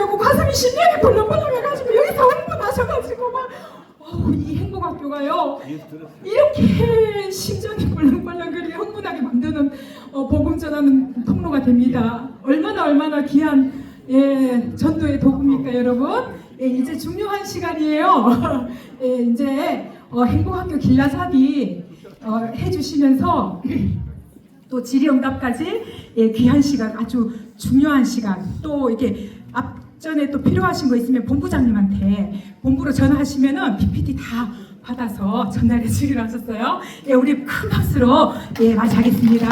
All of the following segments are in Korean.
하셔가지고 가슴이 신경이 벌렁벌렁해가지고 여기서 흥분하셔가지고 막 이 행복학교가요 이렇게 심장이 벌렁벌렁 그리 흥분하게 만드는 복음 전하는 통로가 됩니다. 얼마나 귀한 전도의 도구입니까 여러분? 이제 중요한 시간이에요. 이제 행복학교 길라잡이 해주시면서 또 질의응답까지 귀한 시간, 아주 중요한 시간, 또 이렇게 앞전에 또 필요하신 거 있으면 본부장님한테 본부로 전화하시면은 PPT 다 받아서 전달해 주기로 하셨어요. 우리 큰 박수로 맞이하겠습니다.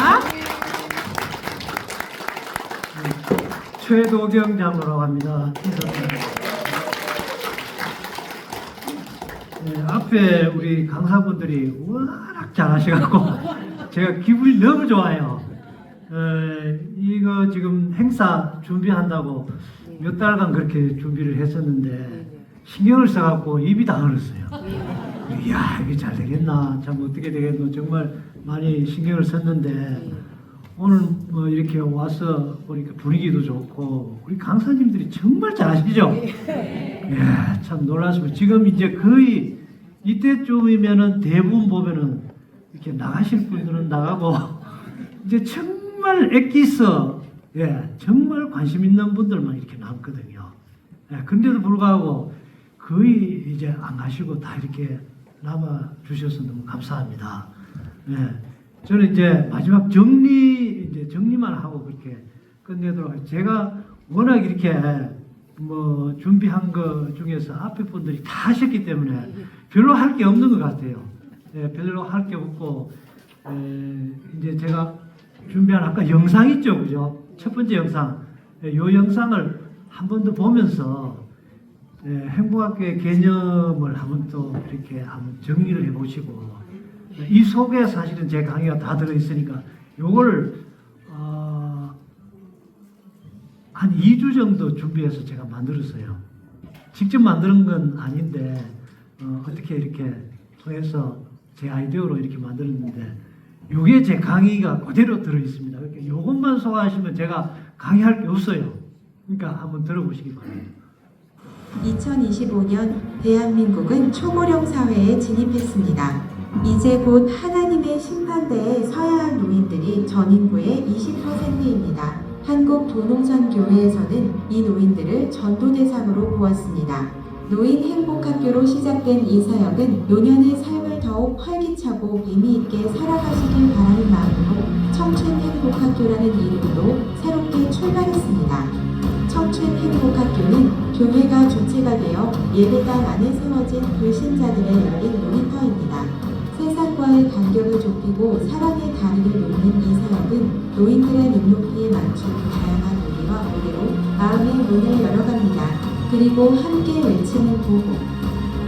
최도경 장로라고 합니다. 앞에 우리 강사분들이 워낙 잘하셔갖고 제가 기분이 너무 좋아요. 이거 지금 행사 준비한다고 몇 달간 그렇게 준비를 했었는데 신경을 써갖고 입이 다 얼었어요. 이야 이게 잘 되겠나 참 어떻게 되겠노 정말 많이 신경을 썼는데 오늘 뭐 이렇게 와서 보니까 분위기도 좋고 우리 강사님들이 정말 잘하시죠? 예, 참 놀랐습니다. 지금 이제 거의 이때쯤이면은 대부분 보면은 이렇게 나가실 분들은 나가고 이제 정말 엑기스 정말 관심 있는 분들만 이렇게 남거든요. 근데도 불구하고 거의 이제 안 가시고 다 이렇게 남아 주셔서 너무 감사합니다. 저는 이제 마지막 정리만 하고 그렇게 끝내도록 하겠습니다. 제가 워낙 이렇게 뭐 준비한 거 중에서 앞에 분들이 다 하셨기 때문에 별로 할 게 없는 것 같아요. 별로 할 게 없고 이제 제가 준비한 아까 영상 있죠, 그죠? 첫 번째 영상, 요 영상을 한 번 더 보면서 행복학교의 개념을 한번 또 이렇게 한번 정리를 해보시고 이 속에 사실은 제 강의가 다 들어있으니까 요걸 한 2주 정도 준비해서 제가 만들었어요. 직접 만드는 건 아닌데 어떻게 이렇게 통해서 제 아이디어로 이렇게 만들었는데 요게 제 강의가 그대로 들어있습니다. 그러니까 요것만 소화하시면 제가 강의할 게 없어요. 그러니까 한번 들어보시기 바랍니다. 2025년 대한민국은 초고령 사회에 진입했습니다. 이제 곧 하나님의 심판대에 서야 할 노인들이 전 인구의 20%입니다. 한국도농선교회에서는 이 노인들을 전도 대상으로 보았습니다. 노인 행복학교로 시작된 이 사역은 노년의 삶을 더욱 활기차고 의미있게 살아가시길 바라는 마음으로 청춘 행복학교라는 이름으로 새롭게 출발했습니다. 청춘 행복학교는 교회가 주체가 되어 예배당 안에 세워진 불신자들의 열린 놀이터입니다. 세상과의 간격을 좁히고 사랑의 다리를 놓는 이 사역은 노인들의 눈높이에 맞춘 다양한 놀이와 무대로 마음의 문을 열어갑니다. 그리고 함께 외치는 구호.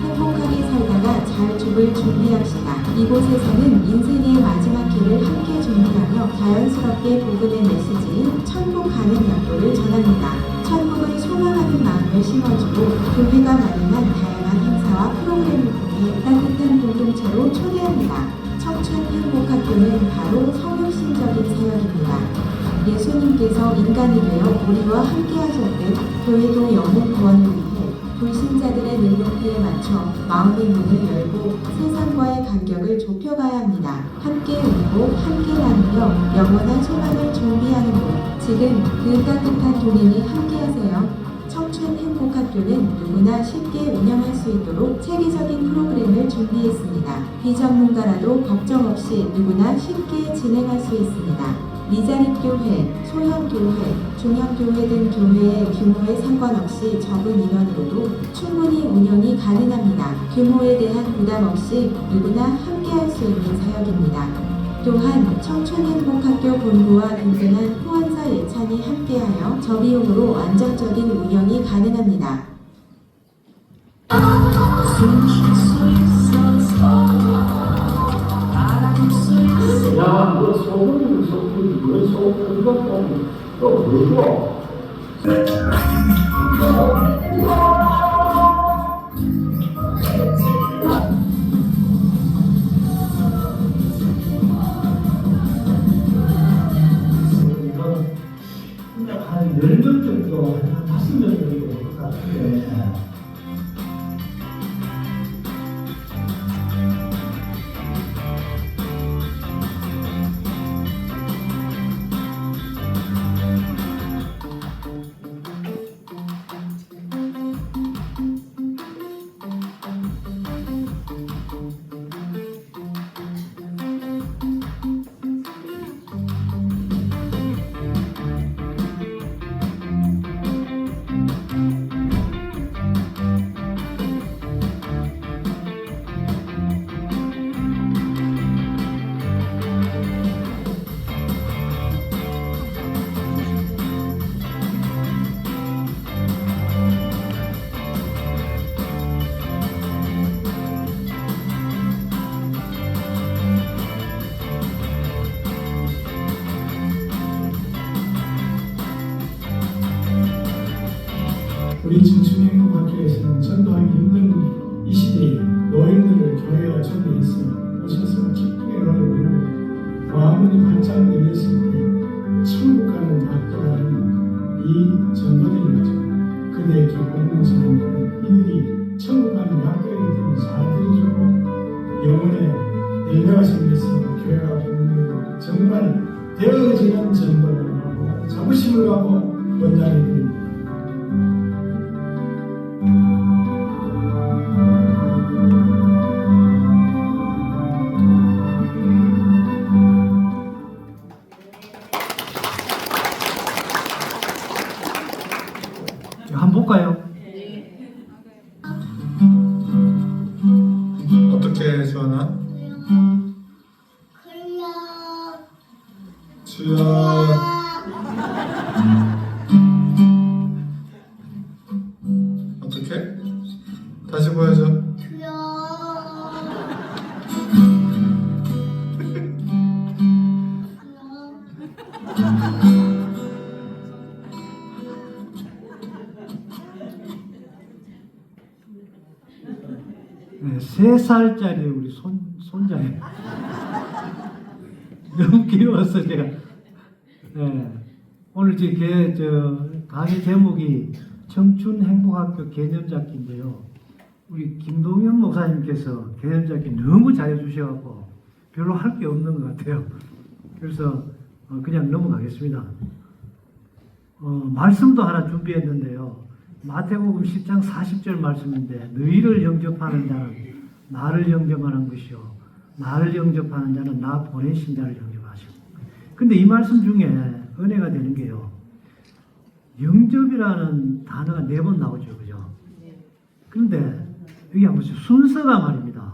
행복하게 살다가 잘 죽을 준비합시다. 이곳에서는 인생의 마지막 길을 함께 준비하며 자연스럽게 복음의 메시지인 천국 가는 약도를 전합니다. 천국을 소망하는 마음을 심어주고 교회가 마련한 다양한 행사와 프로그램을 통해 따뜻한 공동체로 초대합니다. 청춘 행복학교는 바로 성육신적인 사역입니다. 예수님께서 인간이 되어 우리와 함께 하셨듯 교회도 영혼 구원을 위해 불신자들의 눈높이에 맞춰 마음의 문을 열고 세상과의 간격을 좁혀가야 합니다. 함께 울고 함께 나누며 영원한 소망을 준비하는 곳. 지금 그 따뜻한 동행이 함께하세요. 청춘 행복학교는 누구나 쉽게 운영할 수 있도록 체계적인 프로그램을 준비했습니다. 비전문가라도 걱정 없이 누구나 쉽게 진행할 수 있습니다. 미자립교회, 소형교회, 중형교회 등 교회의 규모에 상관없이 적은 인원으로도 충분히 운영이 가능합니다. 규모에 대한 부담 없이 누구나 함께할 수 있는 사역입니다. 또한 청춘행복학교 본부와 든든한 후원사 예찬이 함께하여 저비용으로 안정적인 운영이 가능합니다. 야, 너 소금이 소금이 왜 소금 이것도 또 뭐죠? 한 10명 정도, 한 5명 정도 우리 청춘행복학교에서는 전도하기 힘든 이 시대에 노인들을 교회와 전도해서 오셔서 기쁘게 노래 부르고 마음이 활짝 열렸을 때 천국 가는 학교라는 이 전도들이 가지고 그대의 기쁨을 전하는 이들이 천국 가는 학교이기 때문에 잘 들어주고 영혼의 열매가 생겨서 교회가 부르는 정말 되어지는 전도를 하고 자부심을 갖고 원장이 드립니다. 한번 볼까요? 어떻게 주하나? 주여 어떻게? 다시 보여줘. 네, 3살짜리 우리 손자예요. 너무 귀여웠어 제가. 네, 오늘 강의 제목이 청춘행복학교 개념잡기인데요. 우리 김동현 목사님께서 개념잡기 너무 잘해주셔갖고 별로 할 게 없는 것 같아요. 그래서 그냥 넘어가겠습니다. 말씀도 하나 준비했는데요. 마태복음 10장 40절 말씀인데 너희를 영접하는 자는 나를 영접하는 것이요 나를 영접하는 자는 나 보내신 자를 영접하시고. 근데 이 말씀 중에 은혜가 되는 게요, 영접이라는 단어가 4번 나오죠, 그죠? 그런데 여기 한번 보세요. 순서가 말입니다.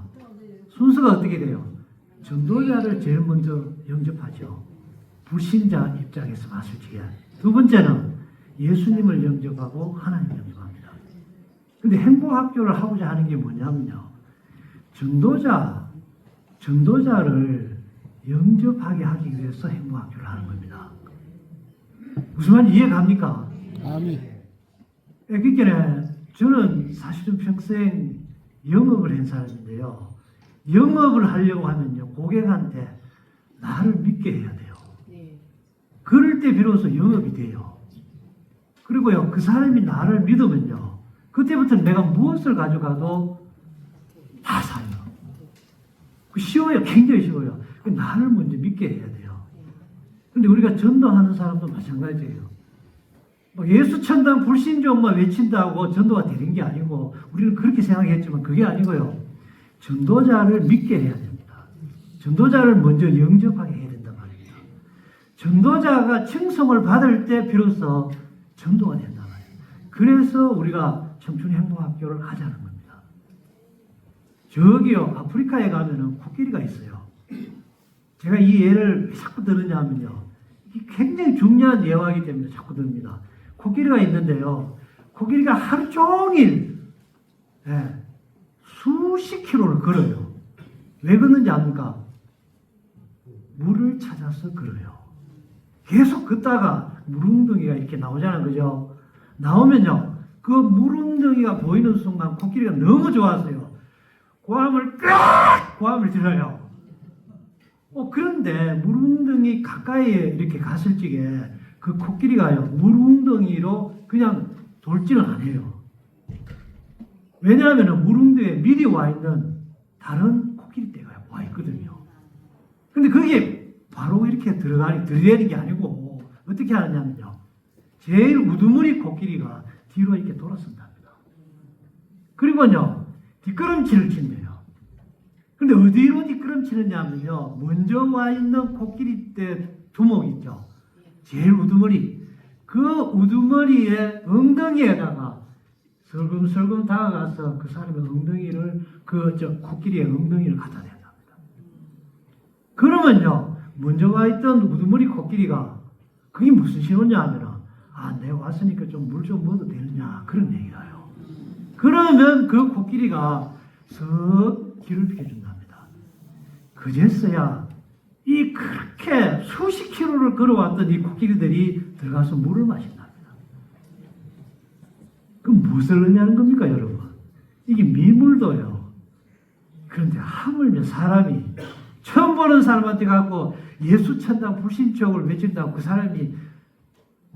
순서가 어떻게 돼요? 전도자를 제일 먼저 영접하죠. 불신자 입장에서 봤을 적에. 두 번째는 예수님을 영접하고 하나님 영접합니다. 근데 행복학교를 하고자 하는 게 뭐냐면요, 전도자를 영접하게 하기 위해서 행복학교를 하는 겁니다. 무슨 말인지 이해 갑니까? 아멘. 그러니까 저는 사실은 평생 영업을 한 사람인데요. 영업을 하려고 하면요, 고객한테 나를 믿게 해야 돼요. 그럴 때 비로소 영업이 돼요. 그리고요, 그 사람이 나를 믿으면요, 그때부터 내가 무엇을 가져가도 다 사요. 쉬워요. 굉장히 쉬워요. 나를 먼저 믿게 해야 돼요. 근데 우리가 전도하는 사람도 마찬가지예요. 예수 천당 불신종만 외친다고 전도가 되는 게 아니고, 우리는 그렇게 생각했지만 그게 아니고요. 전도자를 믿게 해야 됩니다. 전도자를 먼저 영접하게 해야 된단 말입니다. 전도자가 칭송을 받을 때 비로소 전도가 된단 말이에요. 그래서 우리가 청춘행복학교를 하자는 겁니다. 저기요, 아프리카에 가면은 코끼리가 있어요. 제가 이 예를 왜 자꾸 들으냐면요, 굉장히 중요한 예화이기 때문에 자꾸 듭니다. 코끼리가 있는데요, 코끼리가 하루 종일 수십 킬로를 걸어요. 왜 걷는지 압니까? 물을 찾아서 걸어요. 계속 걷다가 물웅덩이가 이렇게 나오잖아요, 그죠? 나오면요, 그 물웅덩이가 보이는 순간 코끼리가 너무 좋았어요. 고함을 들어요. 그런데 물웅덩이 가까이에 이렇게 갔을 적에 그 코끼리가요, 물웅덩이로 그냥 돌지는 않아요. 왜냐하면 무릉도에 미리 와 있는 다른 코끼리 떼가 와 있거든요. 근데 그게 바로 이렇게 들이대는 게 아니고 어떻게 하느냐면요. 제일 우두머리 코끼리가 뒤로 이렇게 돌아선답니다. 그리고요. 뒷걸음질을 친대요. 근데 어디로 뒷걸음치느냐면요. 먼저 와 있는 코끼리 떼 두목 있죠. 제일 우두머리. 그 우두머리의 엉덩이에다가 슬금슬금 다가가서 그 사람의 엉덩이를 코끼리의 엉덩이를 갖다 댄답니다. 그러면요 먼저 와 있던 우두머리 코끼리가 그게 무슨 신호냐 하면은 내가 왔으니까 좀 물 좀 먹어도 되느냐 그런 얘기가요. 그러면 그 코끼리가 슥 길을 비켜준답니다. 그제서야 이 그렇게 수십 킬로를 걸어왔던 이 코끼리들이 들어가서 물을 마신답니다. 그럼 무엇을 의미하는 겁니까, 여러분? 이게 미물도요. 그런데 하물며 사람이 처음 보는 사람한테 가고 예수 천당 불신촉을 외친다고 그 사람이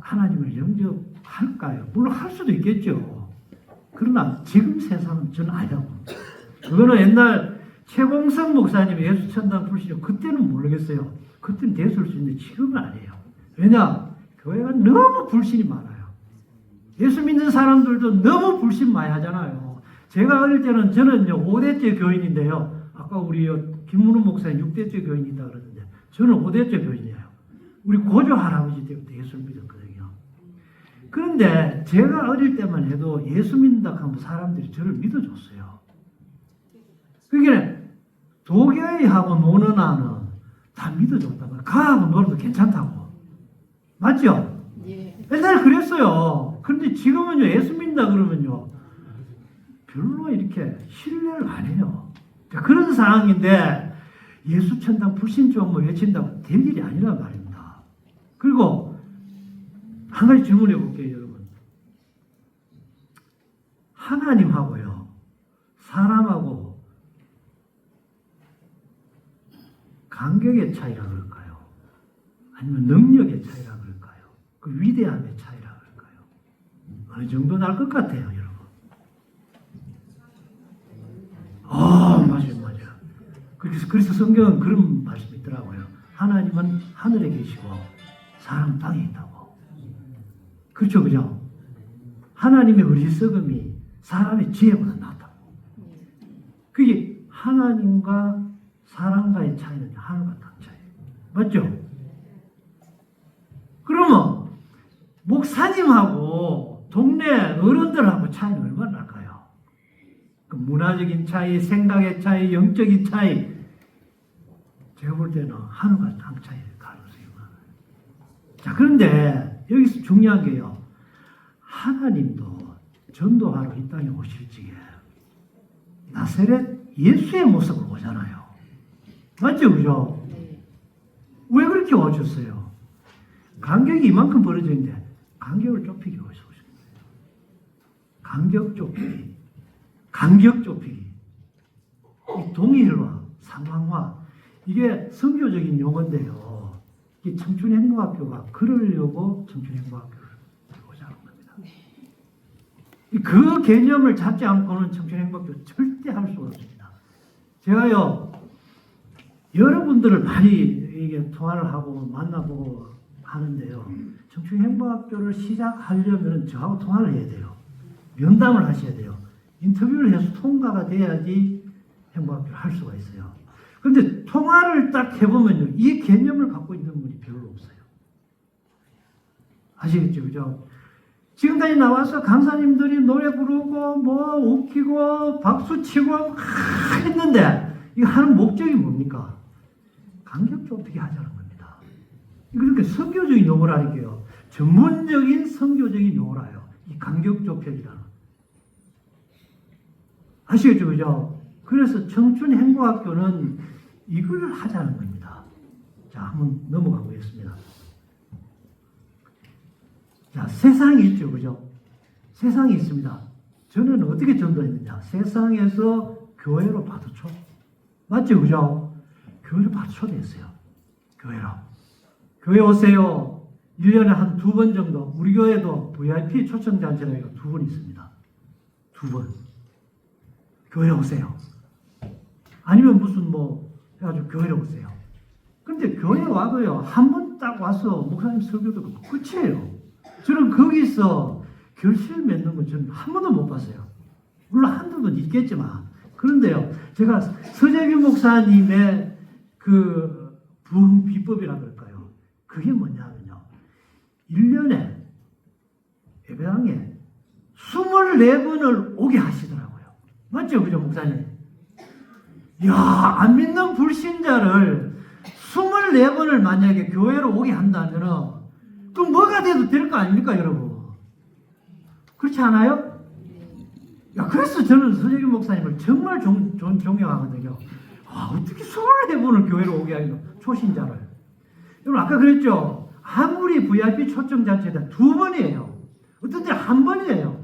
하나님을 영접할까요? 물론 할 수도 있겠죠. 그러나 지금 세상은 저는 아니라고 봅니다. 그거는 옛날 최봉성 목사님이 예수 천당 불신촉 그때는 모르겠어요. 그때는 됐을 수 있는데 지금은 아니에요. 왜냐? 교회가 너무 불신이 많아요. 예수 믿는 사람들도 너무 불신 많이 하잖아요. 제가 어릴 때는 저는요 5대째 교인인데요. 아까 우리 김문우 목사님 6대째 교인이다 그러는데 저는 5대째 교인이에요. 우리 고조 할아버지 때부터 예수를 믿었거든요. 그런데 제가 어릴 때만 해도 예수 믿는다 하면 사람들이 저를 믿어줬어요. 그게 도교회하고 노는 아는 다 믿어줬다고. 가하고 놀아도 괜찮다고. 맞죠? 예. 옛날에 그랬어요. 그런데 지금은요, 예수 믿는다 그러면요, 별로 이렇게 신뢰를 안 해요. 그런 상황인데, 예수 천당 불신족 뭐 외친다고 될 일이 아니란 말입니다. 그리고, 한 가지 질문해 볼게요, 여러분. 하나님하고요, 사람하고, 간격의 차이라 그럴까요? 아니면 능력의 차이라 그럴까요? 그 위대함의 차이라 그럴까요? 어느 정도 날 것 같아요, 여러분. 맞아요. 그래서 성경은 그런 말씀이 있더라고요. 하나님은 하늘에 계시고 사람 땅에 있다고. 그렇죠, 그죠? 하나님의 어리석음이 사람의 지혜보다 낫다고. 그게 하나님과 사람과의 차이는 하늘과 땅 차이. 맞죠? 그러면 목사님하고 동네 어른들하고 차이는 얼마나 날까요? 그 문화적인 차이, 생각의 차이, 영적인 차이. 제가 볼 때는 하늘과 땅 차이를 가능성이 많아요. 자, 그런데 여기서 중요한 게요. 하나님도 전도하러 이 땅에 오실 적에 나사렛 예수의 모습을 보잖아요. 맞죠, 그죠? 네. 왜 그렇게 오셨어요? 간격이 이만큼 벌어져 있는데 간격을 좁히기 위해서 오신 거예요. 간격 좁히기. 간격 좁히기. 이 동일화, 상황화. 이게 선교적인 용어인데요. 이 청춘행보학교가 그러려고 청춘행보학교를 오자는 겁니다. 그 개념을 잡지 않고는 청춘행보학교 절대 할 수가 없습니다. 제가요, 여러분들을 많이 이게 통화를 하고 만나보고 하는데요. 청춘행보학교를 시작하려면 저하고 통화를 해야 돼요. 면담을 하셔야 돼요. 인터뷰를 해서 통과가 돼야지 행보학교를 할 수가 있어요. 그런데 통화를 딱 해보면요. 이 개념을 갖고 있는 분이 별로 없어요. 아시겠죠? 그죠? 지금까지 나와서 강사님들이 노래 부르고 뭐 웃기고 박수치고 했는데 이거 하는 목적이 뭡니까? 간격 좁히게 하자는 겁니다. 그러니까 선교적인 용어라니까요. 전문적인 선교적인 용어라요. 이 간격 좁히기라는. 아시겠죠? 그죠? 그래서 청춘행보학교는 이걸 하자는 겁니다. 자, 한번 넘어가 보겠습니다. 자, 세상이 있죠. 그죠? 세상이 있습니다. 저는 어떻게 전도했느냐? 세상에서 교회로 받아쳐. 맞죠? 그죠? 교회로 받아쳐냈어요. 교회로. 교회 오세요. 1년에 한 2번 정도. 우리 교회도 VIP 초청단체가 2번 있습니다. 2번. 교회 오세요. 아니면 무슨 뭐 해가지고 교회로 오세요. 근데 교회 와도요, 한 번 딱 와서 목사님 설교 듣고 끝이에요. 저는 거기서 결실 맺는 건 저는 한 번도 못 봤어요. 물론 한두 번 있겠지만. 그런데요, 제가 서재균 목사님의 그 부흥 비법이라 그럴까요? 그게 뭐냐면요, 1년에 예배당에 24번을 오게 하시더라고요. 맞죠? 그죠, 목사님? 이야, 안 믿는 불신자를 24번을 만약에 교회로 오게 한다면, 그럼 뭐가 돼도 될 거 아닙니까, 여러분? 그렇지 않아요? 야, 그래서 저는 서재균 목사님을 정말 존경하거든요. 아, 어떻게 24번을 교회로 오게 하냐, 초신자를. 여러분, 아까 그랬죠? 아무리 VIP 초청 자체다 2번이에요. 어떤 때 1번이에요.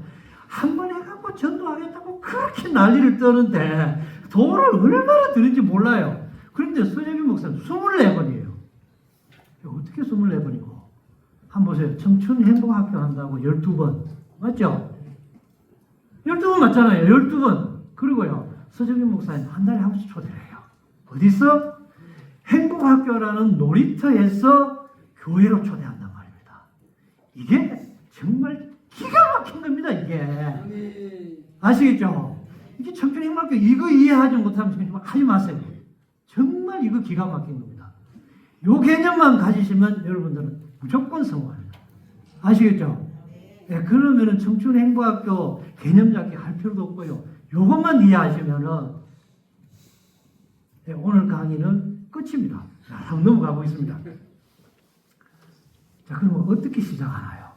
1번 해갖고 전도하겠다고 그렇게 난리를 떠는데 돈을 얼마나 드는지 몰라요. 그런데 서재균 목사님 24번이에요. 어떻게 24번이고? 한번 보세요. 청춘 행복학교 한다고 12번. 맞죠? 12번 맞잖아요. 12번. 그리고요, 서재균 목사님 한 달에 한 번씩 초대를 해요. 어디서? 행복학교라는 놀이터에서 교회로 초대한단 말입니다. 이게 정말 기가 막힌 겁니다, 이게. 아시겠죠? 이게 청춘 행복학교 이거 이해하지 못하면 하지 마세요. 정말 이거 기가 막힌 겁니다. 요 개념만 가지시면 여러분들은 무조건 성공합니다. 아시겠죠? 네, 그러면은 청춘 행복학교 개념 잡기 할 필요도 없고요. 요것만 이해하시면은 네, 오늘 강의는 끝입니다. 자, 한번 넘어가 보겠습니다. 자, 그러면 어떻게 시작하나요?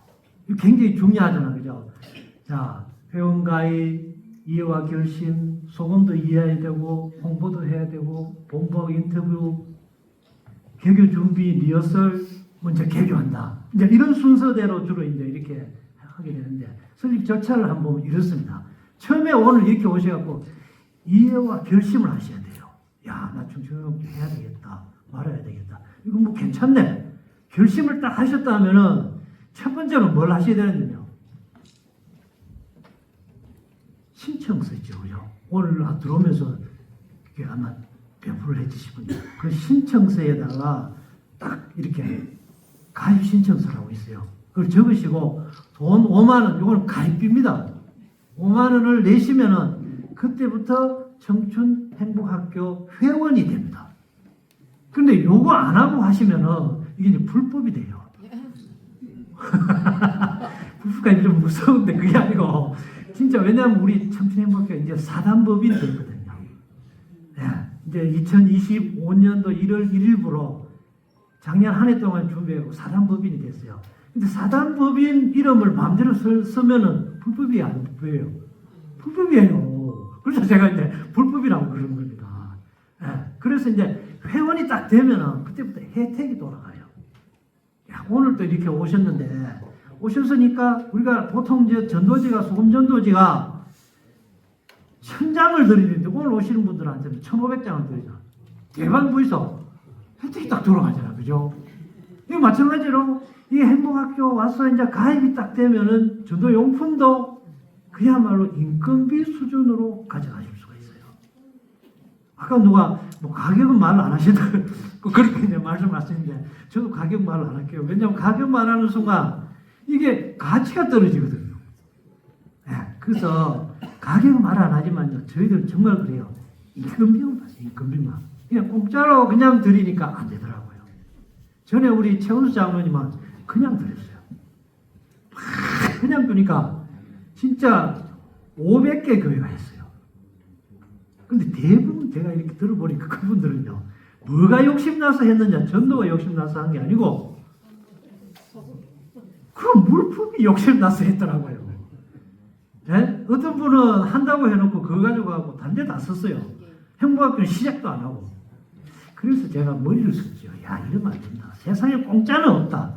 이거 굉장히 중요하잖아요. 그죠? 자, 회원가입, 이해와 결심, 소금도 이해해야 되고, 홍보도 해야 되고, 본부 인터뷰, 개교 준비, 리허설, 먼저 개교한다. 이제 이런 순서대로 주로 이제 이렇게 하게 되는데, 설립 절차를 한번 보면 이렇습니다. 처음에 오늘 이렇게 오셔갖고, 이해와 결심을 하셔야 돼요. 야, 나 청춘교육 해야 되겠다. 말아야 되겠다. 이거 뭐 괜찮네. 결심을 딱 하셨다면은, 첫 번째로 뭘 하셔야 되느냐. 신청서 있죠. 그죠? 오늘 들어오면서 이게 아마 배포를 해주실 분이 그 신청서에다가 딱 이렇게 가입 신청서라고 있어요. 그걸 적으시고 돈 5만 원, 이거는 가입비입니다. 5만 원을 내시면은 그때부터 청춘 행복학교 회원이 됩니다. 근데 요거 안 하고 하시면은 이게 이제 불법이 돼요. 불법까지 좀 무서운데 그게 아니고 진짜 왜냐하면 우리 청춘 행복학교 이제 사단법인이 됐거든요. 네, 이제 2025년도 1월 1일부로 작년 한 해 동안 준비하고 사단법인이 됐어요. 근데 사단법인 이름을 마음대로 쓰면은 불법이 안 불법이에요. 불법이에요. 그래서 제가 이제 불법이라고 그러는 겁니다. 네, 그래서 이제 회원이 딱 되면은 그때부터 혜택이 돌아가요. 야, 오늘 또 이렇게 오셨는데 오셨으니까 우리가 보통 이제 전도지가 소금 전도지가 1000장을 드리는데 오늘 오시는 분들한테는 1500장을 드리잖아. 대박 보이소? 혜택이 딱 돌아가잖아. 그죠? 이거 마찬가지로 이 행복학교 와서 이제 가입이 딱 되면은 전도용품도 그야말로 인건비 수준으로 가져가실 수가 있어요. 아까 누가 뭐 가격은 말 안 하시더라고요. 그렇게 이제 말씀하시는데 저도 가격 말 안 할게요. 왜냐하면 가격 말하는 순간 이게 가치가 떨어지거든요. 네, 그래서 가격은 말 안 하지만요. 저희들은 정말 그래요. 인건비만 봤어요. 인건비만. 그냥 공짜로 그냥 드리니까 안 되더라고요. 전에 우리 최은수 장로님은 그냥 드렸어요. 그냥 주니까 진짜 500개 교회가 했어요. 근데 대부분 제가 이렇게 들어보니까 그분들은요. 뭐가 욕심나서 했느냐. 전도가 욕심나서 한 게 아니고 그럼 물품이 욕심나서 했더라고요. 네? 어떤 분은 한다고 해놓고 그거 가지고 하고 단대 다 썼어요. 행복학교는 시작도 안 하고. 그래서 제가 머리를 썼죠. 야, 이러면 안 된다. 세상에 공짜는 없다.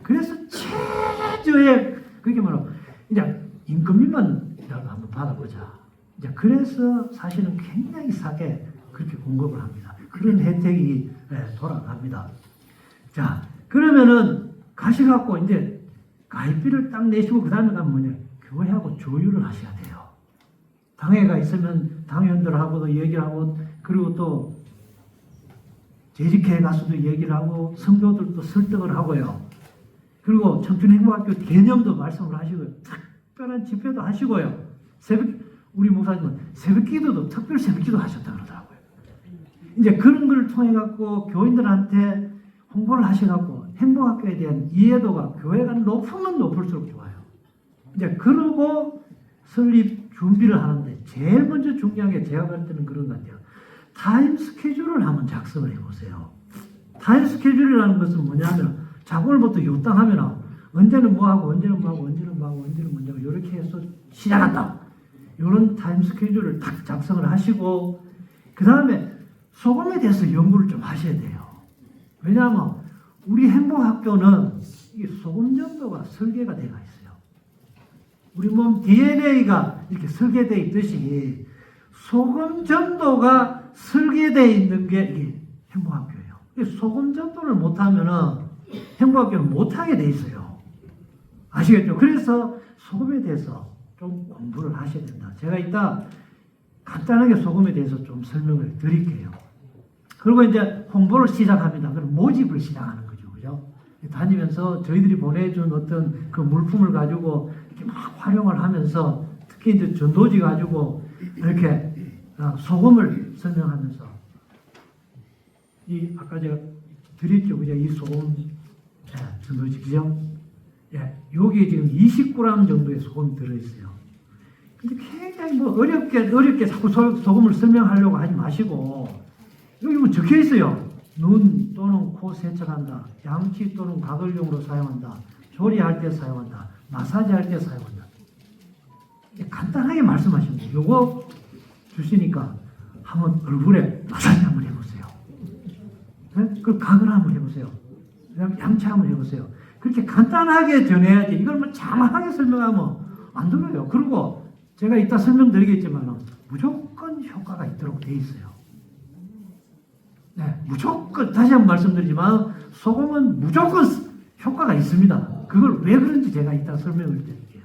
그래서 최저의 그게 뭐라 이제 인건비만이라도 한번 받아보자. 이제 그래서 사실은 굉장히 싸게 그렇게 공급을 합니다. 그런 혜택이 돌아갑니다. 자, 그러면은 가셔갖고 이제 가입비를 딱 내시고 그 다음에 가면 뭐냐? 교회하고 조율을 하셔야 돼요. 당회가 있으면 당회원들하고도 얘기를 하고, 그리고 또 재직회 가서도 얘기를 하고, 성도들도 설득을 하고요. 그리고 청춘행복학교 개념도 말씀을 하시고요. 특별한 집회도 하시고요. 우리 목사님은 새벽 기도도 특별 새벽 기도 하셨다 그러더라고요. 이제 그런 걸 통해 갖고 교인들한테 홍보를 하셔갖고 행복학교에 대한 이해도가 교회가 높으면 높을수록 좋아요. 이제 그러고 설립 준비를 하는데 제일 먼저 중요한 게 제가 볼 때는 그런 것 같아요. 타임 스케줄을 한번 작성을 해보세요. 타임 스케줄이라는 것은 뭐냐면 자 오늘부터 요땅하면 언제는 뭐하고 언제는 뭐하고 언제는 뭐하고 언제는 뭐하고 이렇게 해서 시작한다. 이런 타임 스케줄을 딱 작성을 하시고 그 다음에 소금에 대해서 연구를 좀 하셔야 돼요. 왜냐하면 우리 행복학교는 이 소금 전도가 설계가 되어 있어요. 우리 몸 DNA가 이렇게 설계되어 있듯이 소금 전도가 설계되어 있는 게 이게 행복학교예요. 소금 전도를 못하면 행복학교는 못하게 돼 있어요. 아시겠죠? 그래서 소금에 대해서 좀 공부를 하셔야 된다. 제가 이따 간단하게 소금에 대해서 좀 설명을 드릴게요. 그리고 이제 홍보를 시작합니다. 그럼 모집을 시작하는 거죠. 그죠? 다니면서 저희들이 보내준 어떤 그 물품을 가지고 이렇게 막 활용을 하면서 특히 이제 전도지 가지고 이렇게 소금을 설명하면서 이 아까 제가 드렸죠. 그죠? 이 소금 전도지. 그죠? 예, 여기 지금 20g 정도의 소금이 들어있어요. 근데 굉장히 뭐 어렵게 자꾸 소금을 설명하려고 하지 마시고, 여기 뭐 적혀 있어요. 눈 또는 코 세척한다. 양치 또는 가글용으로 사용한다. 조리할 때 사용한다. 마사지 할 때 사용한다. 간단하게 말씀하시면 돼요. 요거 주시니까 한번 얼굴에 마사지 한번 해보세요. 네? 그리고 가글 한번 해보세요. 그다음에 양치 한번 해보세요. 그렇게 간단하게 전해야지 이걸 뭐 장황하게 설명하면 안 들어요. 그리고 제가 이따 설명드리겠지만 무조건 효과가 있도록 돼 있어요. 네, 무조건 다시 한번 말씀드리지만 소금은 무조건 효과가 있습니다. 그걸 왜 그런지 제가 이따 설명을 드릴게요.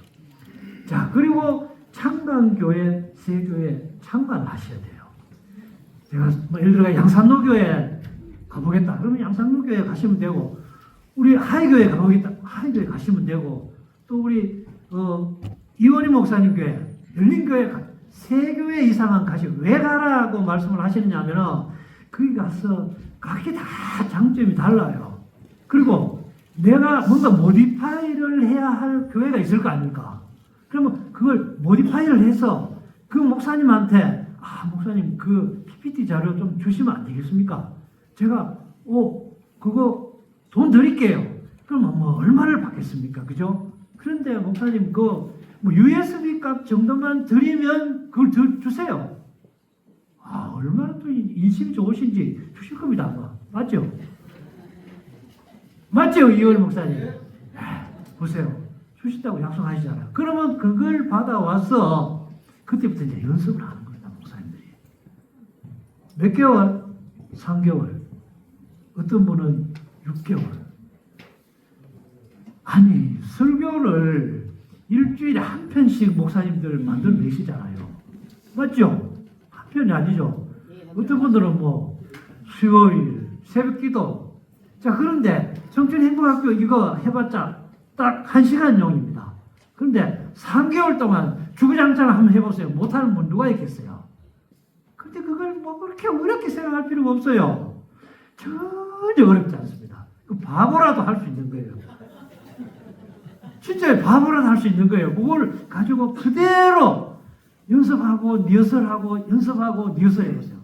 자, 그리고 창간교회, 세교회 창간하셔야 돼요. 제가 뭐 예를 들어 양산로교회 가보겠다. 그러면 양산로교회 가시면 되고, 우리 하이교회 가보겠다. 하이교회 가시면 되고, 또 우리 이원희 목사님 교회, 열린교회 세 교회 이상은 가시고, 왜 가라고 말씀을 하시느냐면은 거기 가서 각기 다 장점이 달라요. 그리고 내가 뭔가 모디파이를 해야 할 교회가 있을 거 아닙니까? 그러면 그걸 모디파이를 해서 그 목사님한테 목사님 그 PPT 자료 좀 주시면 안 되겠습니까? 제가 그거 돈 드릴게요. 그러면 뭐 얼마를 받겠습니까? 그죠? 그런데 목사님 그 뭐 USB 값 정도만 드리면 그걸 주세요. 얼마나 또 인심이 좋으신지 주실 겁니다. 아마. 맞죠? 맞죠? 이원희 목사님. 보세요. 주신다고 약속하시잖아요. 그러면 그걸 받아와서 그때부터 이제 연습을 하는 겁니다. 목사님들이. 몇 개월? 3개월. 어떤 분은 6개월. 아니, 설교를 일주일에 한 편씩 목사님들 만들어내시잖아요. 맞죠? 한 편이 아니죠. 어떤 분들은 뭐 수요일, 새벽 기도. 자, 그런데 청춘행복학교 이거 해봤자 딱 1시간용입니다. 그런데 3개월 동안 주구장창 한번 해보세요. 못하는 분 누가 있겠어요? 근데 그걸 뭐 그렇게 어렵게 생각할 필요가 없어요. 전혀 어렵지 않습니다. 바보라도 할 수 있는 거예요. 진짜 바보라도 할 수 있는 거예요. 그걸 가지고 그대로 연습하고 리허설하고 연습하고 리허설 해보세요.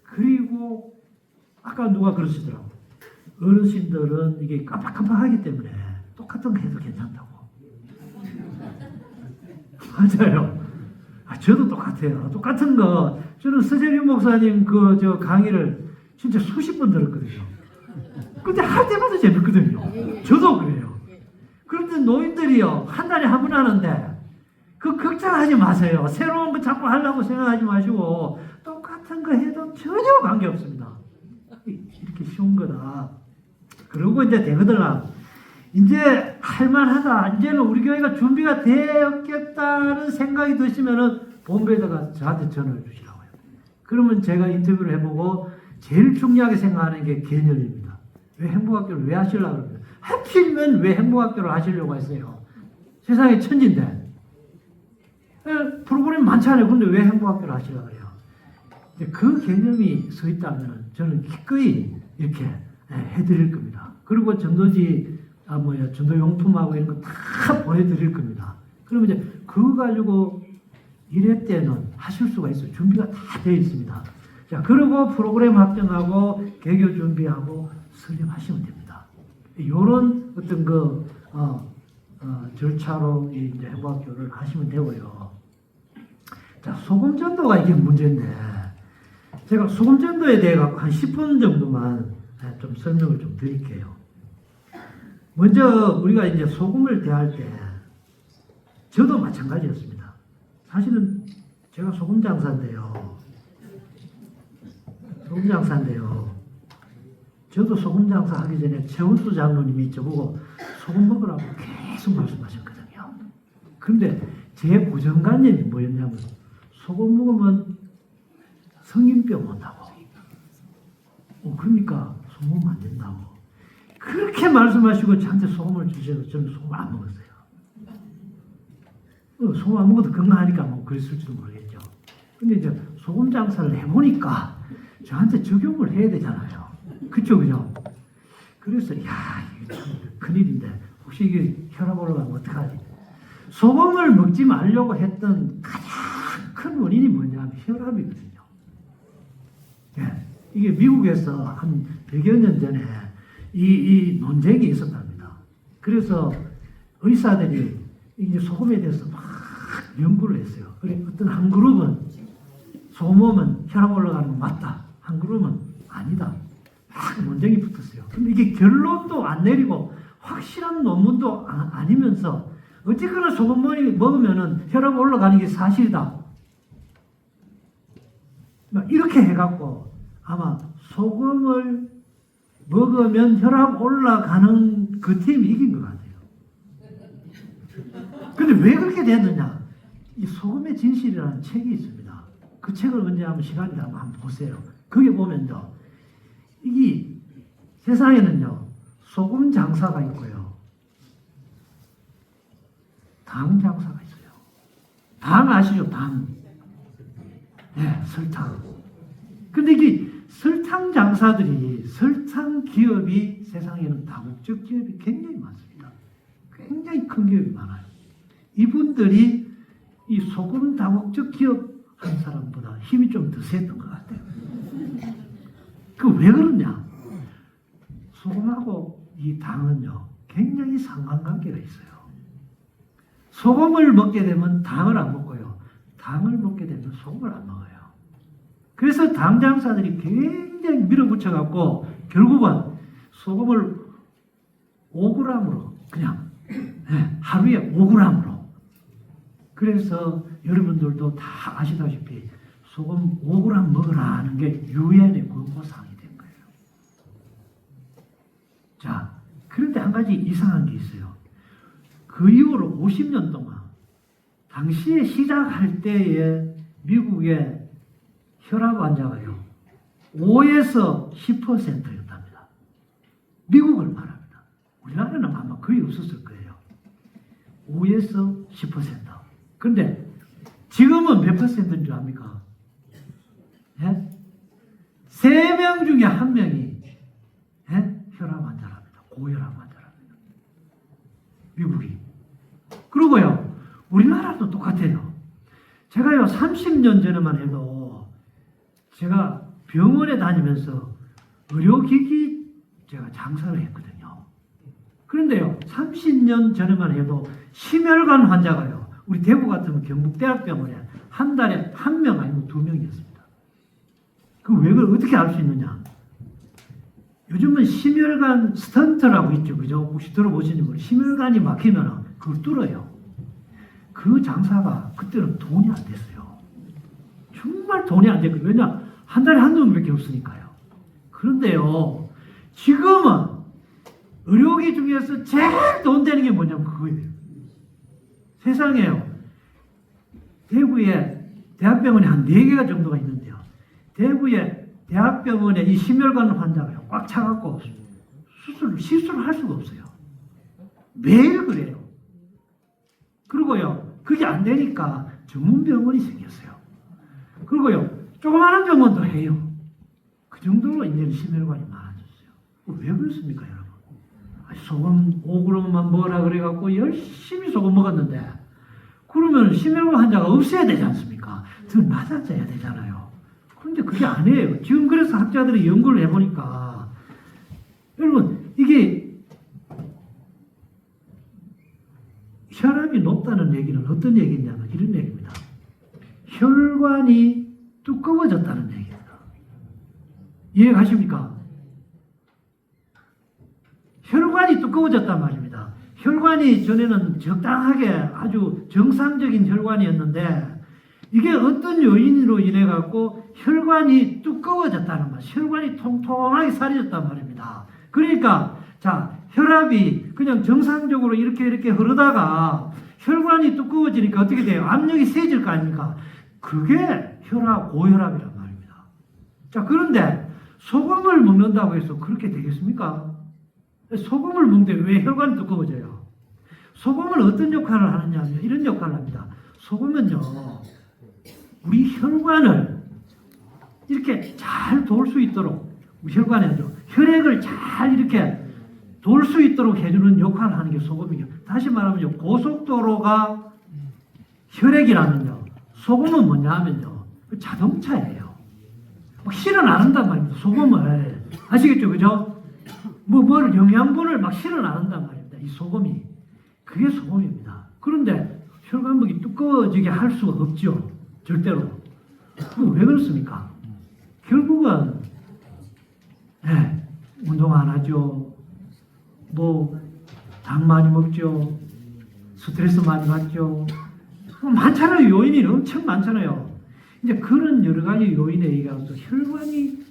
그리고 아까 누가 그러시더라고요. 어르신들은 이게 깜빡깜빡하기 때문에 똑같은 거 해도 괜찮다고. 맞아요. 저도 똑같아요. 똑같은 거. 저는 서재림 목사님 저 강의를 진짜 수십 번 들었거든요. 근데 할 때마다 재밌거든요. 저도 그래요. 그런데 노인들이요, 한 달에 한 번 하는데, 그 걱정하지 마세요. 새로운 거 자꾸 하려고 생각하지 마시고, 똑같은 거 해도 전혀 관계없습니다. 이렇게 쉬운 거다. 그러고 이제 되거들라. 이제 할만하다. 이제는 우리 교회가 준비가 되었겠다는 생각이 드시면은 본부에다가 저한테 전화를 주시라고요. 그러면 제가 인터뷰를 해보고 제일 중요하게 생각하는 게 개념입니다. 왜 행복학교를 왜 하시려고 그럽니까? 하필이면 왜 행복학교를 하시려고 했어요? 세상에 천지인데. 프로그램 많잖아요. 근데 왜 행복학교를 하시려고 그래요? 그 개념이 서 있다면 저는 기꺼이 이렇게 해드릴 겁니다. 그리고 전도용품하고 이런 거 다 보내드릴 겁니다. 그러면 이제 그거 가지고 1회 때는 하실 수가 있어요. 준비가 다 되어 있습니다. 자, 그리고 프로그램 확정하고 개교 준비하고 설립하시면 됩니다. 이런 어떤 절차로 이제 행복학교를 하시면 되고요. 자, 소금전도가 이게 문제인데, 제가 소금전도에 대해 한 10분 정도만 좀 설명을 좀 드릴게요. 먼저 우리가 이제 소금을 대할 때, 저도 마찬가지였습니다. 사실은 제가 소금 장사인데요. 저도 소금 장사 하기 전에 최원수 장로님이 저보고 소금 먹으라고 계속 말씀하셨거든요. 근데 제 고정관념이 뭐였냐면, 소금 먹으면 성인병 온다고. 그러니까 소금 먹으면 안 된다고. 그렇게 말씀하시고 저한테 소금을 주셔서 저는 소금을 안 먹었어요. 소금 안 먹어도 건강하니까 뭐 그랬을지도 모르겠죠. 근데 이제 소금 장사를 해보니까 저한테 적용을 해야 되잖아요. 그죠? 그래서, 이게 참 큰일인데, 혹시 이게 혈압 올라가면 어떡하지? 소금을 먹지 말려고 했던 가장 큰 원인이 뭐냐면 혈압이거든요. 예, 이게 미국에서 한 100여 년 전에 이 논쟁이 있었답니다. 그래서 의사들이 이제 소금에 대해서 막 연구를 했어요. 그래, 어떤 한 그룹은 소금 먹으면 혈압 올라가는 건 맞다. 한 그룹은 아니다. 막 논쟁이 붙었어요. 근데 이게 결론도 안 내리고 확실한 논문도 아니면서 어쨌거나 소금 먹으면은 혈압 올라가는 게 사실이다. 이렇게 해갖고 아마 소금을 먹으면 혈압 올라가는 그 팀이 이긴 것 같아요. 근데 왜 그렇게 됐느냐? 이 소금의 진실이라는 책이 있습니다. 그 책을 언제 한번 시간이 나면 한번 보세요. 거기 보면요, 이게 세상에는요 소금 장사가 있고요, 당 장사가 있어요. 당 아시죠? 당. 네, 설탕. 근데 이게 설탕 장사들이, 설탕 기업이 세상에는 다국적 기업이 굉장히 많습니다. 굉장히 큰 기업이 많아요. 이분들이 이 소금 다국적 기업 한 사람보다 힘이 좀 더 셌던 것 같아요. 그 왜 그러냐? 소금하고 이 당은요 굉장히 상관관계가 있어요. 소금을 먹게 되면 당을 안 먹고요, 당을 먹게 되면 소금을 안 먹어요. 그래서 당 장사들이 굉장히 밀어붙여 갖고 결국은 소금을 5g으로 그냥 하루에 5g으로. 그래서 여러분들도 다 아시다시피 소금 5g 먹으라 하는 게 유엔의 권고사항이 된 거예요. 자, 그런데 한 가지 이상한 게 있어요. 그 이후로 50년 동안 당시에 시작할 때에 미국의 혈압 환자가요 5에서 10%였답니다. 미국을 말합니다. 우리나라는 아마 거의 없었을 거예요. 5에서 10%. 그런데 지금은 몇 퍼센트인 줄 압니까? 예? 3명 중에 1명이 혈압 환자랍니다. 고혈압 환자랍니다. 미국이. 그리고요 우리나라도 똑같아요. 제가요 30년 전에만 해도 제가 병원에 다니면서 의료기기 제가 장사를 했거든요. 그런데요 30년 전에만 해도 심혈관 환자가요 우리 대구 같으면 경북대학병원에 한 달에 1명 아니면 2명이었습니다. 그 왜 어떻게 알 수 있느냐? 요즘은 심혈관 스턴트라고 있죠. 그죠? 혹시 들어보시는 분 심혈관이 막히면 그걸 뚫어요. 그 장사가 그때는 돈이 안 됐어요. 정말 돈이 안 됐거든요. 왜냐? 한 달에 한 놈밖에 없으니까요. 그런데요, 지금은 의료기 중에서 제일 돈 되는 게 뭐냐면 그거예요. 세상에요. 대구에 대학병원이 한 4개가 정도가 있는데요. 대구에 대학병원에 이 심혈관 환자가 꽉 차갖고 시술을 할 수가 없어요. 매일 그래요. 그리고요, 그게 안 되니까 전문병원이 생겼어요. 그리고요, 조그마한 병원도 해요. 그 정도로 이제 심혈관이 많아졌어요. 왜 그렇습니까, 여러분? 소금 5g만 먹으라 그래갖고 열심히 소금 먹었는데, 그러면 심혈관 환자가 없어야 되지 않습니까? 더 낮아져야 되잖아요. 그런데 그게 아니에요. 지금 그래서 학자들이 연구를 해보니까, 여러분, 이게 혈압이 높다는 얘기는 어떤 얘기냐면 이런 얘기입니다. 혈관이 두꺼워졌다는 얘기입니다. 이해가십니까? 혈관이 두꺼워졌단 말입니다. 혈관이 전에는 적당하게 아주 정상적인 혈관이었는데 이게 어떤 요인으로 인해 갖고 혈관이 두꺼워졌다는 말, 혈관이 통통하게 살아졌단 말입니다. 그러니까 자, 혈압이 그냥 정상적으로 이렇게 흐르다가 혈관이 두꺼워지니까 어떻게 돼요? 압력이 세질 거 아닙니까? 그게 고혈압이란 말입니다. 자, 그런데 소금을 먹는다고 해서 그렇게 되겠습니까? 소금을 먹는데 왜 혈관이 두꺼워져요? 소금은 어떤 역할을 하느냐면 이런 역할을 합니다. 소금은요, 우리 혈관을 이렇게 잘 돌 수 있도록, 혈관에죠, 혈액을 잘 이렇게 돌 수 있도록 해주는 역할을 하는 게 소금이에요. 다시 말하면 고속도로가 혈액이라면요, 소금은 뭐냐 하면요, 자동차예요. 막 실어 나른단 말입니다. 소금을. 아시겠죠? 그죠? 뭐를 영양분을 막 실어 나른단 말입니다. 이 소금이. 그게 소금입니다. 그런데 혈관벽이 두꺼워지게 할 수가 없죠. 절대로. 왜 그렇습니까? 결국은 운동 안 하죠. 당 많이 먹죠. 스트레스 많이 받죠. 많잖아요. 요인이 엄청 많잖아요. 이제 그런 여러 가지 요인에 의해서 혈관이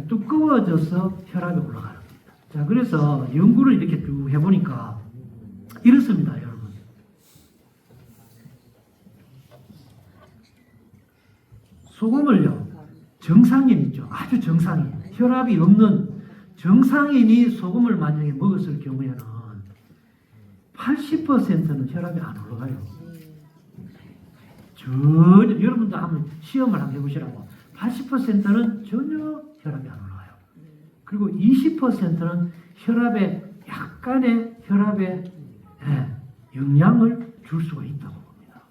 두꺼워져서 혈압이 올라가는 겁니다. 자, 그래서 연구를 이렇게 쭉 해보니까 이렇습니다, 여러분. 소금을요, 정상인 있죠. 아주 정상인. 혈압이 없는 정상인이 소금을 만약에 먹었을 경우에는 80%는 혈압이 안 올라가요. 전혀, 여러분도 한번 시험을 한번 해보시라고. 80%는 전혀 혈압이 안 올라가요. 그리고 20%는 약간의 혈압에 영향을 줄 수가 있다고 봅니다.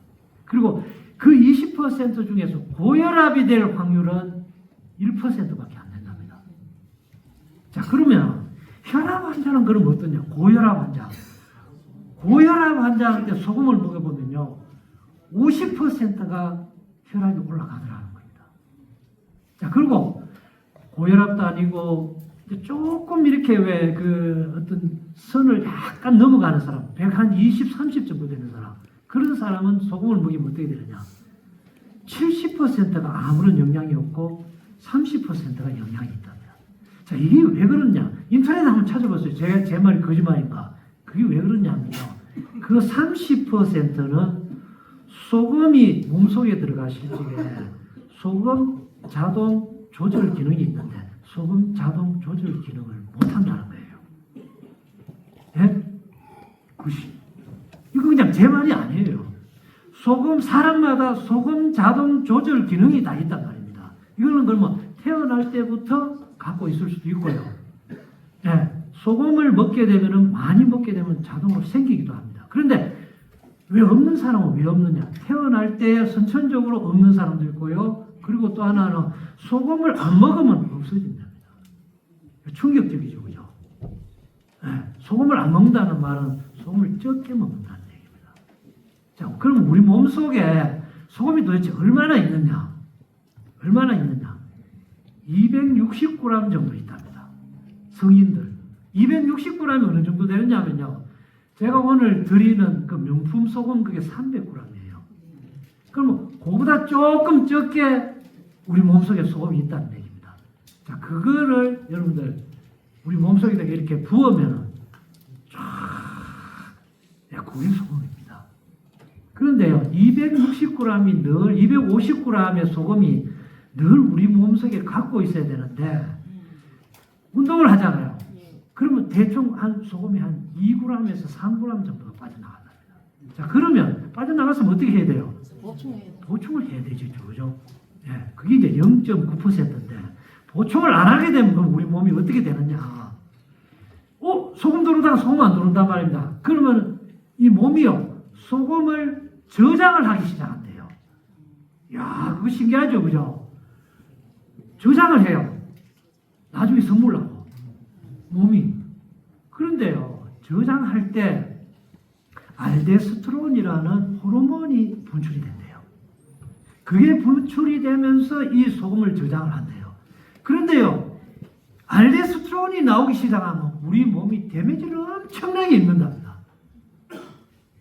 그리고 그 20% 중에서 고혈압이 될 확률은 1%밖에 안 된답니다. 자, 그러면 혈압 환자는 그럼 어떠냐? 고혈압 환자. 고혈압 환자한테 소금을 먹어보면요, 50%가 혈압이 올라가더라는 겁니다. 자, 그리고 고혈압도 아니고 조금 이렇게 어떤 선을 약간 넘어가는 사람, 120, 30 정도 되는 사람, 그런 사람은 소금을 먹이면 어떻게 되느냐? 70%가 아무런 영향이 없고 30%가 영향이 있답니다. 자, 이게 왜 그러냐? 인터넷에 한번 찾아봤어요. 제 말이 거짓말인가? 그게 왜 그러냐면요, 그 30%는 소금이 몸속에 들어가실 적에 소금 자동 조절 기능이 있는데 소금 자동 조절 기능을 못한다는 거예요. 예? 이거 그냥 제 말이 아니에요. 사람마다 소금 자동 조절 기능이 다 있단 말입니다. 이거는 그러면 태어날 때부터 갖고 있을 수도 있고요. 소금을 먹게 되면, 많이 먹게 되면 자동으로 생기기도 합니다. 그런데 왜 없는 사람은 왜 없느냐? 태어날 때 선천적으로 없는 사람도 있고요. 그리고 또 하나는 소금을 안 먹으면 없어진답니다. 충격적이죠, 그죠? 소금을 안 먹는다는 말은 소금을 적게 먹는다는 얘기입니다. 자, 그럼 우리 몸 속에 소금이 도대체 얼마나 있느냐? 260g 정도 있답니다. 성인들. 260g이 어느 정도 되느냐면요, 제가 오늘 드리는 그 명품 소금 그게 300g이에요. 그럼 그보다 조금 적게 우리 몸속에 소금이 있다는 얘기입니다. 자, 그거를 여러분들 우리 몸속에다가 이렇게 부으면 그게 소금입니다. 그런데요, 260g이 늘 250g의 소금이 늘 우리 몸속에 갖고 있어야 되는데 운동을 하잖아요. 그러면 대충 한 소금이 한 2g에서 3g 정도가 빠져나간답니다. 자, 그러면 빠져나갔으면 어떻게 해야 돼요? 보충을 해야 되죠, 그죠? 예, 그게 이제 0.9%인데 보충을 안 하게 되면 그럼 우리 몸이 어떻게 되느냐? 소금 들어오다가 소금 안 들어온단 말입니다. 그러면 이 몸이요, 소금을 저장을 하기 시작한대요. 야, 그거 신기하죠, 그죠? 저장을 해요. 나중에 선물하고 몸이. 그런데요, 저장할 때 알데스테론이라는 호르몬이 분출이 된대요. 그게 분출이 되면서 이 소금을 저장을 한대요. 그런데요, 알데스테론이 나오기 시작하면 우리 몸이 데미지를 엄청나게 입는답니다.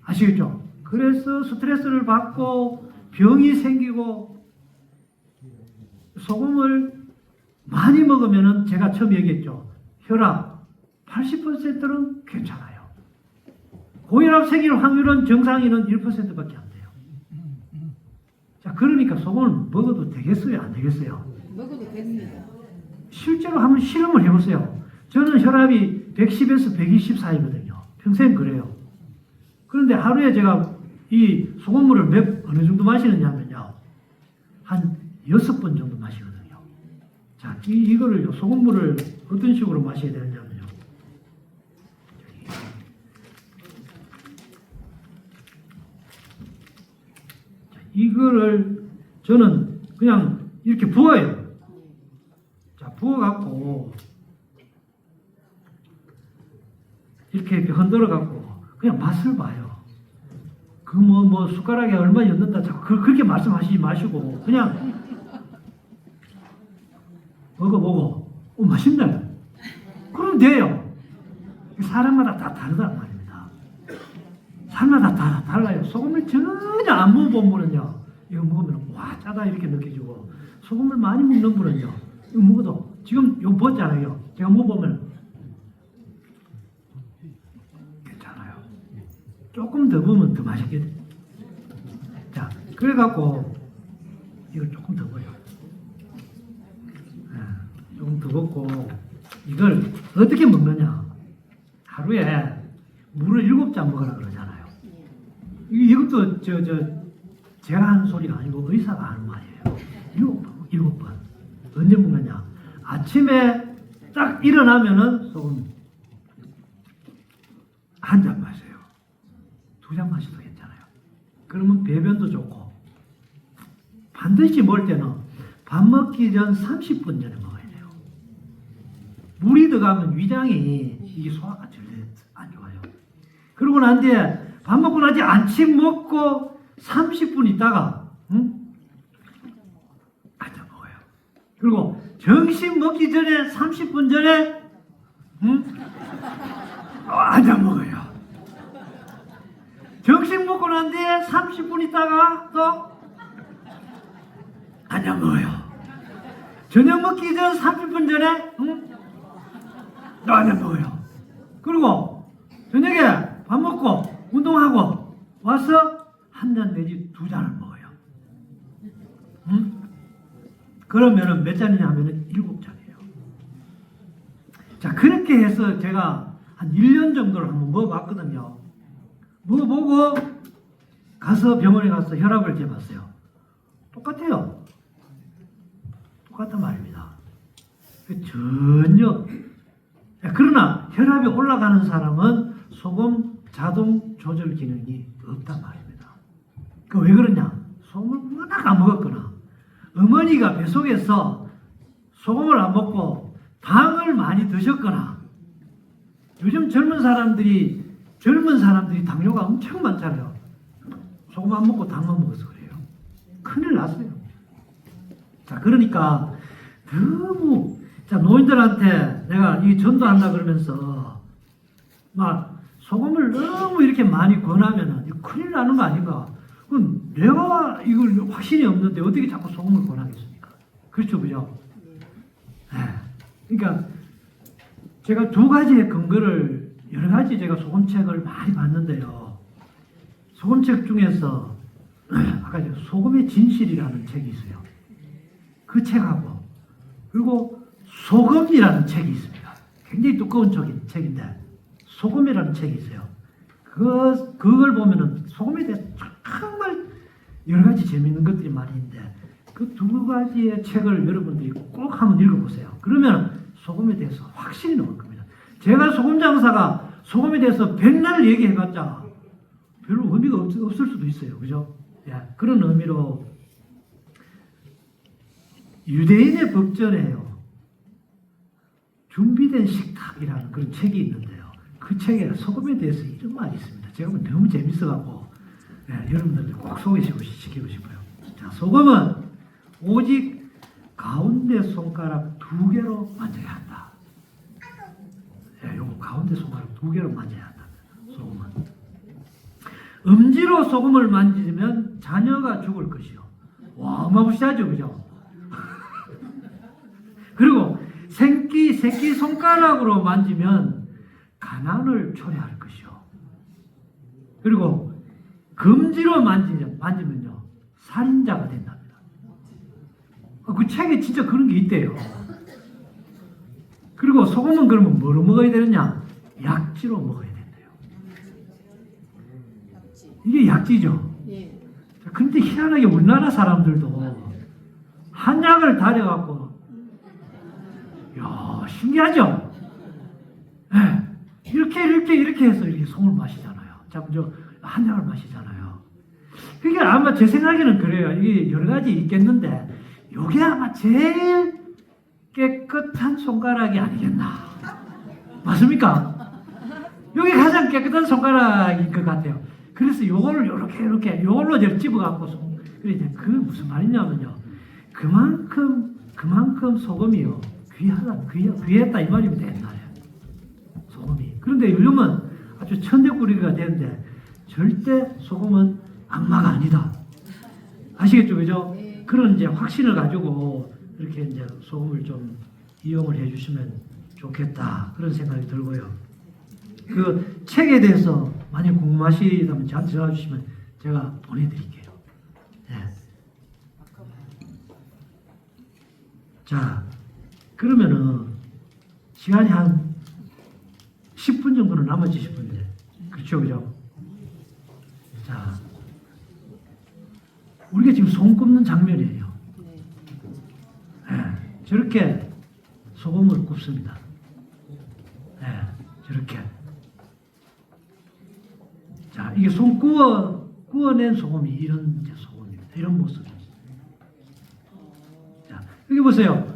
아시겠죠? 그래서 스트레스를 받고 병이 생기고 소금을 많이 먹으면 제가 처음 얘기했죠. 혈압 80%는 괜찮아요. 고혈압 생길 확률은 정상인은 1%밖에 안 돼요. 자, 그러니까 소금을 먹어도 되겠어요? 안 되겠어요? 먹어도 됩니다. 실제로 한번 실험을 해보세요. 저는 혈압이 110에서 120 사이거든요. 평생 그래요. 그런데 하루에 제가 이 소금물을 어느 정도 마시느냐면요. 한 6번 정도 마시거든요. 자, 이거를 소금물을 어떤 식으로 마셔야 되느냐면요. 이거를 저는 그냥 이렇게 부어요. 자, 부어갖고 이렇게 흔들어갖고 그냥 맛을 봐요. 그 숟가락에 얼마 였는다 자꾸 그렇게 말씀하시지 마시고 그냥 먹어보고 맛있네. 그럼 돼요. 사람마다 다 다르단 말입니다. 사람마다 다 달라요. 소금을 전혀 안 부어본 분은요, 이거 먹으면 와 짜다 이렇게 느껴지고, 소금을 많이 먹는 분은요, 이거 먹어도 지금 이거 먹었잖아요. 제가 먹어보면 괜찮아요. 조금 더 먹으면 더 맛있게 돼. 자, 그래갖고 이걸 조금 더 먹어요. 조금 더 먹고 이걸 어떻게 먹느냐? 하루에 물을 7잔 먹으라 그러잖아요. 이것도 제가 하는 소리가 아니고 의사가 하는 말이에요. 7번. 언제 먹느냐? 아침에 딱 일어나면은 소금 한 잔 마셔요. 2잔 마셔도 괜찮아요. 그러면 배변도 좋고, 반드시 먹을 때는 밥 먹기 전 30분 전에 먹어야 돼요. 물이 들어가면 위장이 이게 소화가 절대 안 좋아요. 그러고 난 뒤에 밥 먹고 나지 안침 먹고 30분 있다가 한잔 먹어요. 그리고 점심 먹기 전에 30분 전에 한잔 먹어요. 점심 먹고 난 뒤에 30분 있다가 또 한잔 먹어요. 저녁 먹기 전 30분 전에 또 한잔 먹어요. 그리고 저녁에 밥 먹고 운동하고 와서 한 잔 내지 2잔을 먹어요. 그러면은 몇 잔이냐 하면은 7잔이에요. 자, 그렇게 해서 제가 한 1년 정도를 한번 먹어봤거든요. 먹어보고 가서 병원에 가서 혈압을 재봤어요. 똑같아요. 똑같은 말입니다. 전혀. 그러나 혈압이 올라가는 사람은 소금 자동 조절 기능이 없단 말입니다. 그 왜 그러냐? 소금을 워낙 안 먹었거나, 어머니가 뱃속에서 소금을 안 먹고 당을 많이 드셨거나, 요즘 젊은 사람들이 당뇨가 엄청 많잖아요. 소금 안 먹고 당만 먹어서 그래요. 큰일 났어요. 자, 그러니까 너무, 자, 노인들한테 내가 이 전도한다 그러면서 막 소금을 너무 이렇게 많이 권하면은 큰일 나는 거 아닌가? 그럼 내가 이걸 확신이 없는데 어떻게 자꾸 소금을 권하겠습니까? 그렇죠, 그죠? 네. 그러니까 제가 2가지의 근거를, 여러 가지 제가 소금책을 많이 봤는데요. 소금책 중에서 아까 소금의 진실이라는 책이 있어요. 그 책하고 그리고 소금이라는 책이 있습니다. 굉장히 두꺼운 책인데 소금이라는 책이 있어요. 그걸 보면은 소금에 대해서 정말 여러 가지 재미있는 것들이 많이 있는데 그 두 가지의 책을 여러분들이 꼭 한번 읽어보세요. 그러면 소금에 대해서 확실히 나올 겁니다. 제가 소금 장사가 소금에 대해서 백날 얘기해봤자 별로 의미가 없을 수도 있어요. 그죠? 예, 그런 의미로 유대인의 법전에요. 준비된 식탁이라는 그런 책이 있는데요. 그 책에 소금에 대해서 이런 말이 있습니다. 제가 보면 너무 재밌어갖고 여러분들도 꼭 소개시키고 싶어요. 자, 소금은 오직 가운데 손가락 2개로 만져야 한다. 요거 가운데 손가락 2개로 만져야 한다. 소금은. 엄지로 소금을 만지면 자녀가 죽을 것이요. 와, 어마무시하죠, 그죠? 그리고 새끼 손가락으로 만지면 가난을 초래할 것이요. 그리고 금지로 만지면요 살인자가 된답니다. 그 책에 진짜 그런 게 있대요. 그리고 소금은 그러면 뭐로 먹어야 되느냐? 약지로 먹어야 된대요. 이게 약지죠. 근데 희한하게 우리나라 사람들도 한약을 다려갖고 야 신기하죠? 네. 이렇게 해서 이렇게 소금을 마시잖아요. 자, 먼저 한약을 마시잖아요. 그게 아마 제 생각에는 그래요. 이게 여러 가지 있겠는데 이게 아마 제일 깨끗한 손가락이 아니겠나. 맞습니까? 이게 가장 깨끗한 손가락인 것 같아요. 그래서 요거를 이렇게 요걸로 이제 집어갖고 그래 그 무슨 말이냐면요. 그만큼 소금이요 귀했다 이 말입니다. 옛날에 소금이. 그런데 요즘은 아주 천대꾸리가 되는데 절대 소금은 악마가 아니다. 아시겠죠, 그죠? 그런 이제 확신을 가지고 이렇게 이제 소금을 좀 이용을 해주시면 좋겠다 그런 생각이 들고요. 그 책에 대해서 만약 궁금하시다면 저한테 전화 주시면 제가 보내드릴게요. 네. 자, 그러면은 시간이 한 10분 정도는 남아지실 건데, 그렇죠, 그죠? 자, 우리가 지금 소금 굽는 장면이에요. 네, 저렇게 소금을 굽습니다. 네, 저렇게. 자, 이게 구워낸 소금이 이런 이제 소금입니다. 이런 모습입니다. 자, 여기 보세요.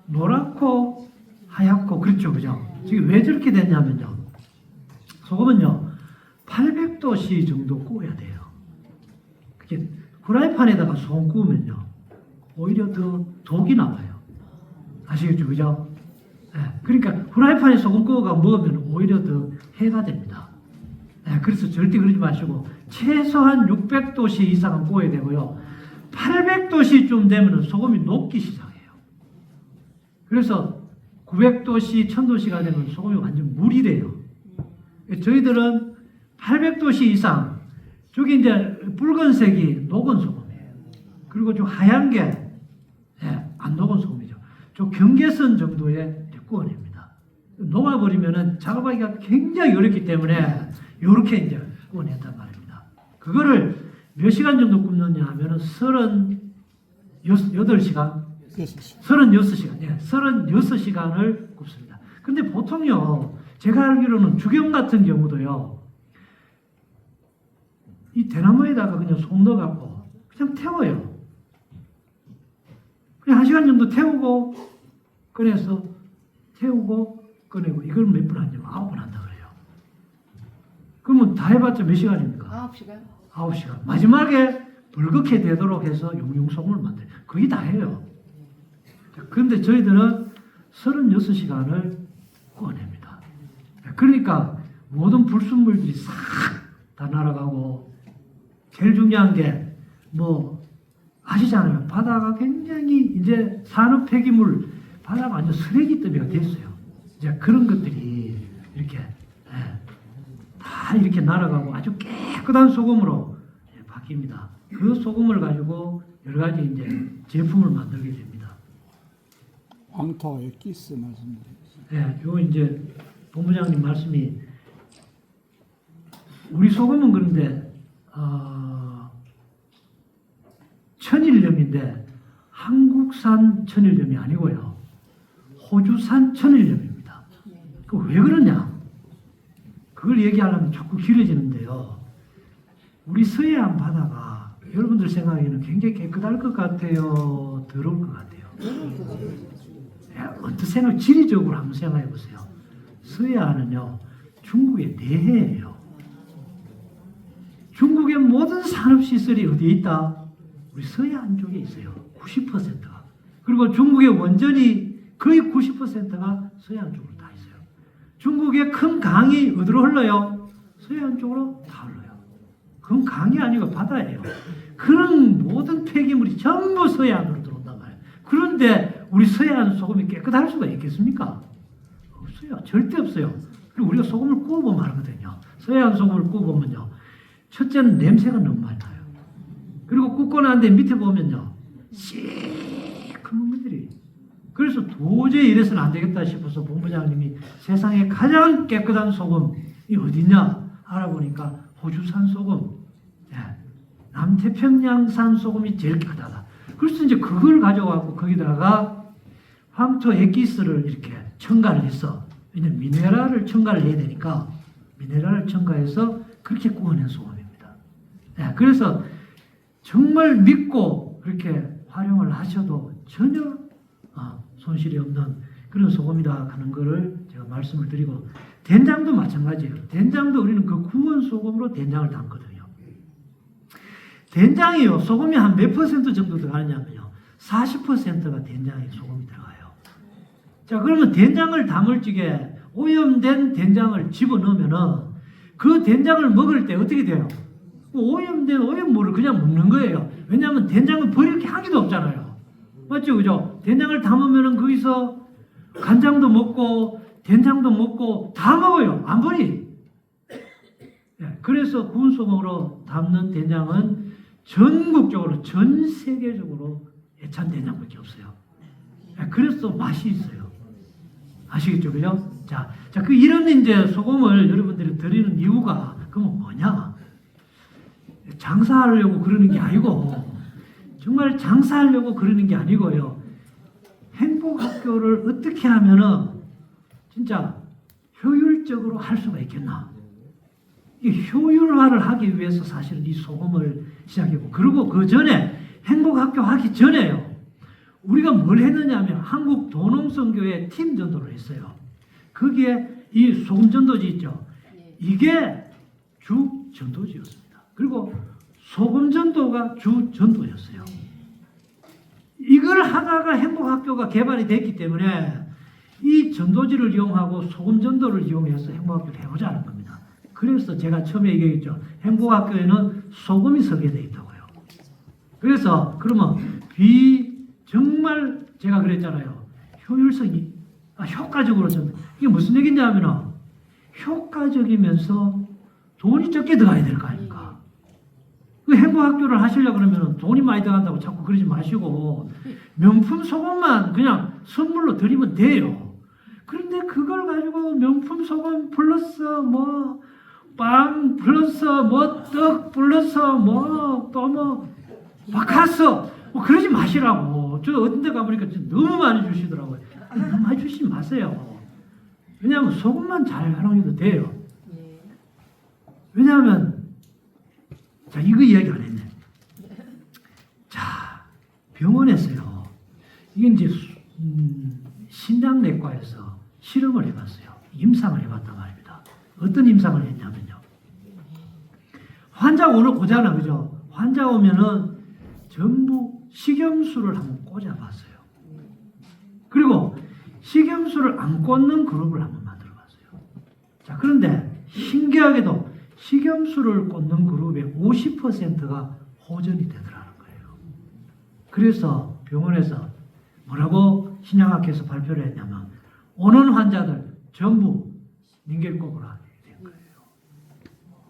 노랗고 하얗고 그렇죠, 그죠? 지금 왜 저렇게 됐냐면요. 소금은요 800도씨 정도 구워야 돼요. 그게 프라이팬에다가 소금 구우면요 오히려 더 독이 나와요. 아시겠죠, 그죠? 네, 그러니까 프라이팬에 소금 구워가 먹으면 오히려 더 해가 됩니다. 네, 그래서 절대 그러지 마시고 최소한 600도씨 이상은 구워야 되고요. 800도씨쯤 되면 소금이 녹기 시작해요. 그래서 900도씨, 1000도씨가 되면 소금이 완전 물이 돼요. 저희들은 800도씨 이상, 저기 이제 붉은색이 녹은 소금이에요. 그리고 좀 하얀 게 안 녹은 소금이죠. 좀 경계선 정도에 구워냅니다. 녹아버리면은 작업하기가 굉장히 어렵기 때문에 이렇게 이제 구워냈단 말입니다. 그거를 몇 시간 정도 굽느냐 하면은 38시간? 36시간. 예, 36시간을 굽습니다. 근데 보통요, 제가 알기로는 죽염 같은 경우도요, 이 대나무에다가 그냥 손 넣어갖고 그냥 태워요. 그냥 1시간 정도 태우고, 꺼내서 태우고, 꺼내고, 이걸 몇 분 하냐면 9분 한다 그래요. 그러면 다 해봤자 몇 시간입니까? 9시간. 9시간. 마지막에 벌겋게 되도록 해서 용융소금을 만들어요. 그게 다 해요. 그런데 저희들은 36시간을 구워냅니다. 그러니까 모든 불순물들이 싹 다 날아가고, 제일 중요한 게 뭐 아시잖아요. 바다가 굉장히 이제 산업 폐기물, 바다가 완전 쓰레기 더미가 됐어요. 이제 그런 것들이 이렇게 다 이렇게 날아가고 아주 깨끗한 소금으로 바뀝니다. 그 소금을 가지고 여러 가지 이제 제품을 만들게 됩니다. 황토 엑기스 말씀드리겠습니다. 네, 요 이제 본부장님 말씀이 우리 소금은 그런데 천일염인데 한국산 천일염이 아니고요. 호주산 천일염입니다. 그 왜 그러냐? 그걸 얘기하려면 자꾸 길어지는데요. 우리 서해안 바다가 여러분들 생각에는 굉장히 깨끗할 것 같아요? 더러울 것 같아요? 어떠세요? 지리적으로 한번 생각해 보세요. 서해안은요, 중국의 내해예요. 중국의 모든 산업시설이 어디에 있다? 우리 서해안 쪽에 있어요. 90%가. 그리고 중국의 원전이 거의 90%가 서해안 쪽으로 다 있어요. 중국의 큰 강이 어디로 흘러요? 서해안 쪽으로 다 흘러요. 그건 강이 아니고 바다예요. 그런 모든 폐기물이 전부 서해안으로 들어온단 말이에요. 그런데 우리 서해안 소금이 깨끗할 수가 있겠습니까? 없어요. 절대 없어요. 그리고 우리가 소금을 구워보면 알거든요. 서해안 소금을 구워보면요. 첫째는 냄새가 너무 많이 나요. 그리고 굽고 난 뒤에 밑에 보면요. 시커먼 것들이. 그래서 도저히 이래서는 안 되겠다 싶어서 본부장님이 세상에 가장 깨끗한 소금이 어디냐 알아보니까 호주산 소금, 남태평양산 소금이 제일 깨끗하다. 그래서 이제 그걸 가져와서 거기다가 황토 엑기스를 이렇게 첨가를 해서, 왜냐면 미네랄을 첨가를 해야 되니까 미네랄을 첨가해서 그렇게 구워낸 소금입니다. 그래서 정말 믿고 그렇게 활용을 하셔도 전혀 손실이 없는 그런 소금이다 하는 거를 제가 말씀을 드리고, 된장도 마찬가지예요. 된장도 우리는 그 구운 소금으로 된장을 담거든요. 된장이요, 소금이 한 몇 퍼센트 정도 들어가느냐면요, 40%가 된장에 소금이 들어가요. 자, 그러면 된장을 담을 적에 오염된 된장을 집어넣으면은 그 된장을 먹을 때 어떻게 돼요? 오염된 오염물을 그냥 먹는 거예요. 왜냐하면 된장은 버릴 게 하기도 없잖아요. 맞죠? 그죠? 된장을 담으면은 거기서 간장도 먹고 된장도 먹고 다 먹어요. 안 버리. 그래서 구운 소금으로 담는 된장은 전국적으로 전 세계적으로 애찬 된장밖에 없어요. 그래서 맛이 있어요. 아시겠죠? 그죠? 자, 그 이런 이제 소금을 여러분들이 드리는 이유가 그러면 뭐냐? 장사하려고 그러는 게 아니고, 정말 장사하려고 그러는 게 아니고요. 행복학교를 어떻게 하면은 진짜 효율적으로 할 수가 있겠나? 이 효율화를 하기 위해서 사실은 이 소금을 시작했고, 그리고 그 전에 행복학교 하기 전에요. 우리가 뭘 했느냐면 한국 도농성교회 팀 전도를 했어요. 거기에 이 소금 전도지 있죠. 이게 주 전도지였습니다. 그리고 소금 전도가 주 전도였어요. 이걸 하다가 행복학교가 개발이 됐기 때문에 이 전도지를 이용하고 소금 전도를 이용해서 행복학교를 해보자는 겁니다. 그래서 제가 처음에 얘기했죠. 행복학교에는 소금이 설계되어 있다고요. 그래서 그러면 정말 제가 그랬잖아요. 효율성이 효과적으로 좀, 이게 무슨 얘기냐면 효과적이면서 돈이 적게 들어가야 될 거 아닙니까? 그 행복학교를 하시려고 그러면 돈이 많이 들어간다고 자꾸 그러지 마시고 명품 소금만 그냥 선물로 드리면 돼요. 그런데 그걸 가지고 명품 소금 플러스 뭐 빵 플러스 뭐 떡 플러스 뭐 또 뭐 바카스 뭐 그러지 마시라고. 저 어떤 데 가보니까 너무 많이 주시더라고요. 너무 많이 주시지 마세요. 왜냐하면 소금만 잘 활용해도 돼요. 왜냐하면 자, 이거 이야기 안 했네. 자, 병원에서요. 이게 이제 신장내과에서 실험을 해봤어요. 임상을 해봤단 말입니다. 어떤 임상을 했냐면요. 환자 오잖아, 그죠? 환자 오면은 전부 식염수를 한번 꽂아봤어요. 그리고 식염수를 안 꽂는 그룹을 한번 만들어봤어요. 자, 그런데 신기하게도 식염수를 꽂는 그룹의 50%가 호전이 되더라는 거예요. 그래서 병원에서 뭐라고 신양학회에서 발표를 했냐면 오는 환자들 전부 닌겔 꽂으라 된 거예요.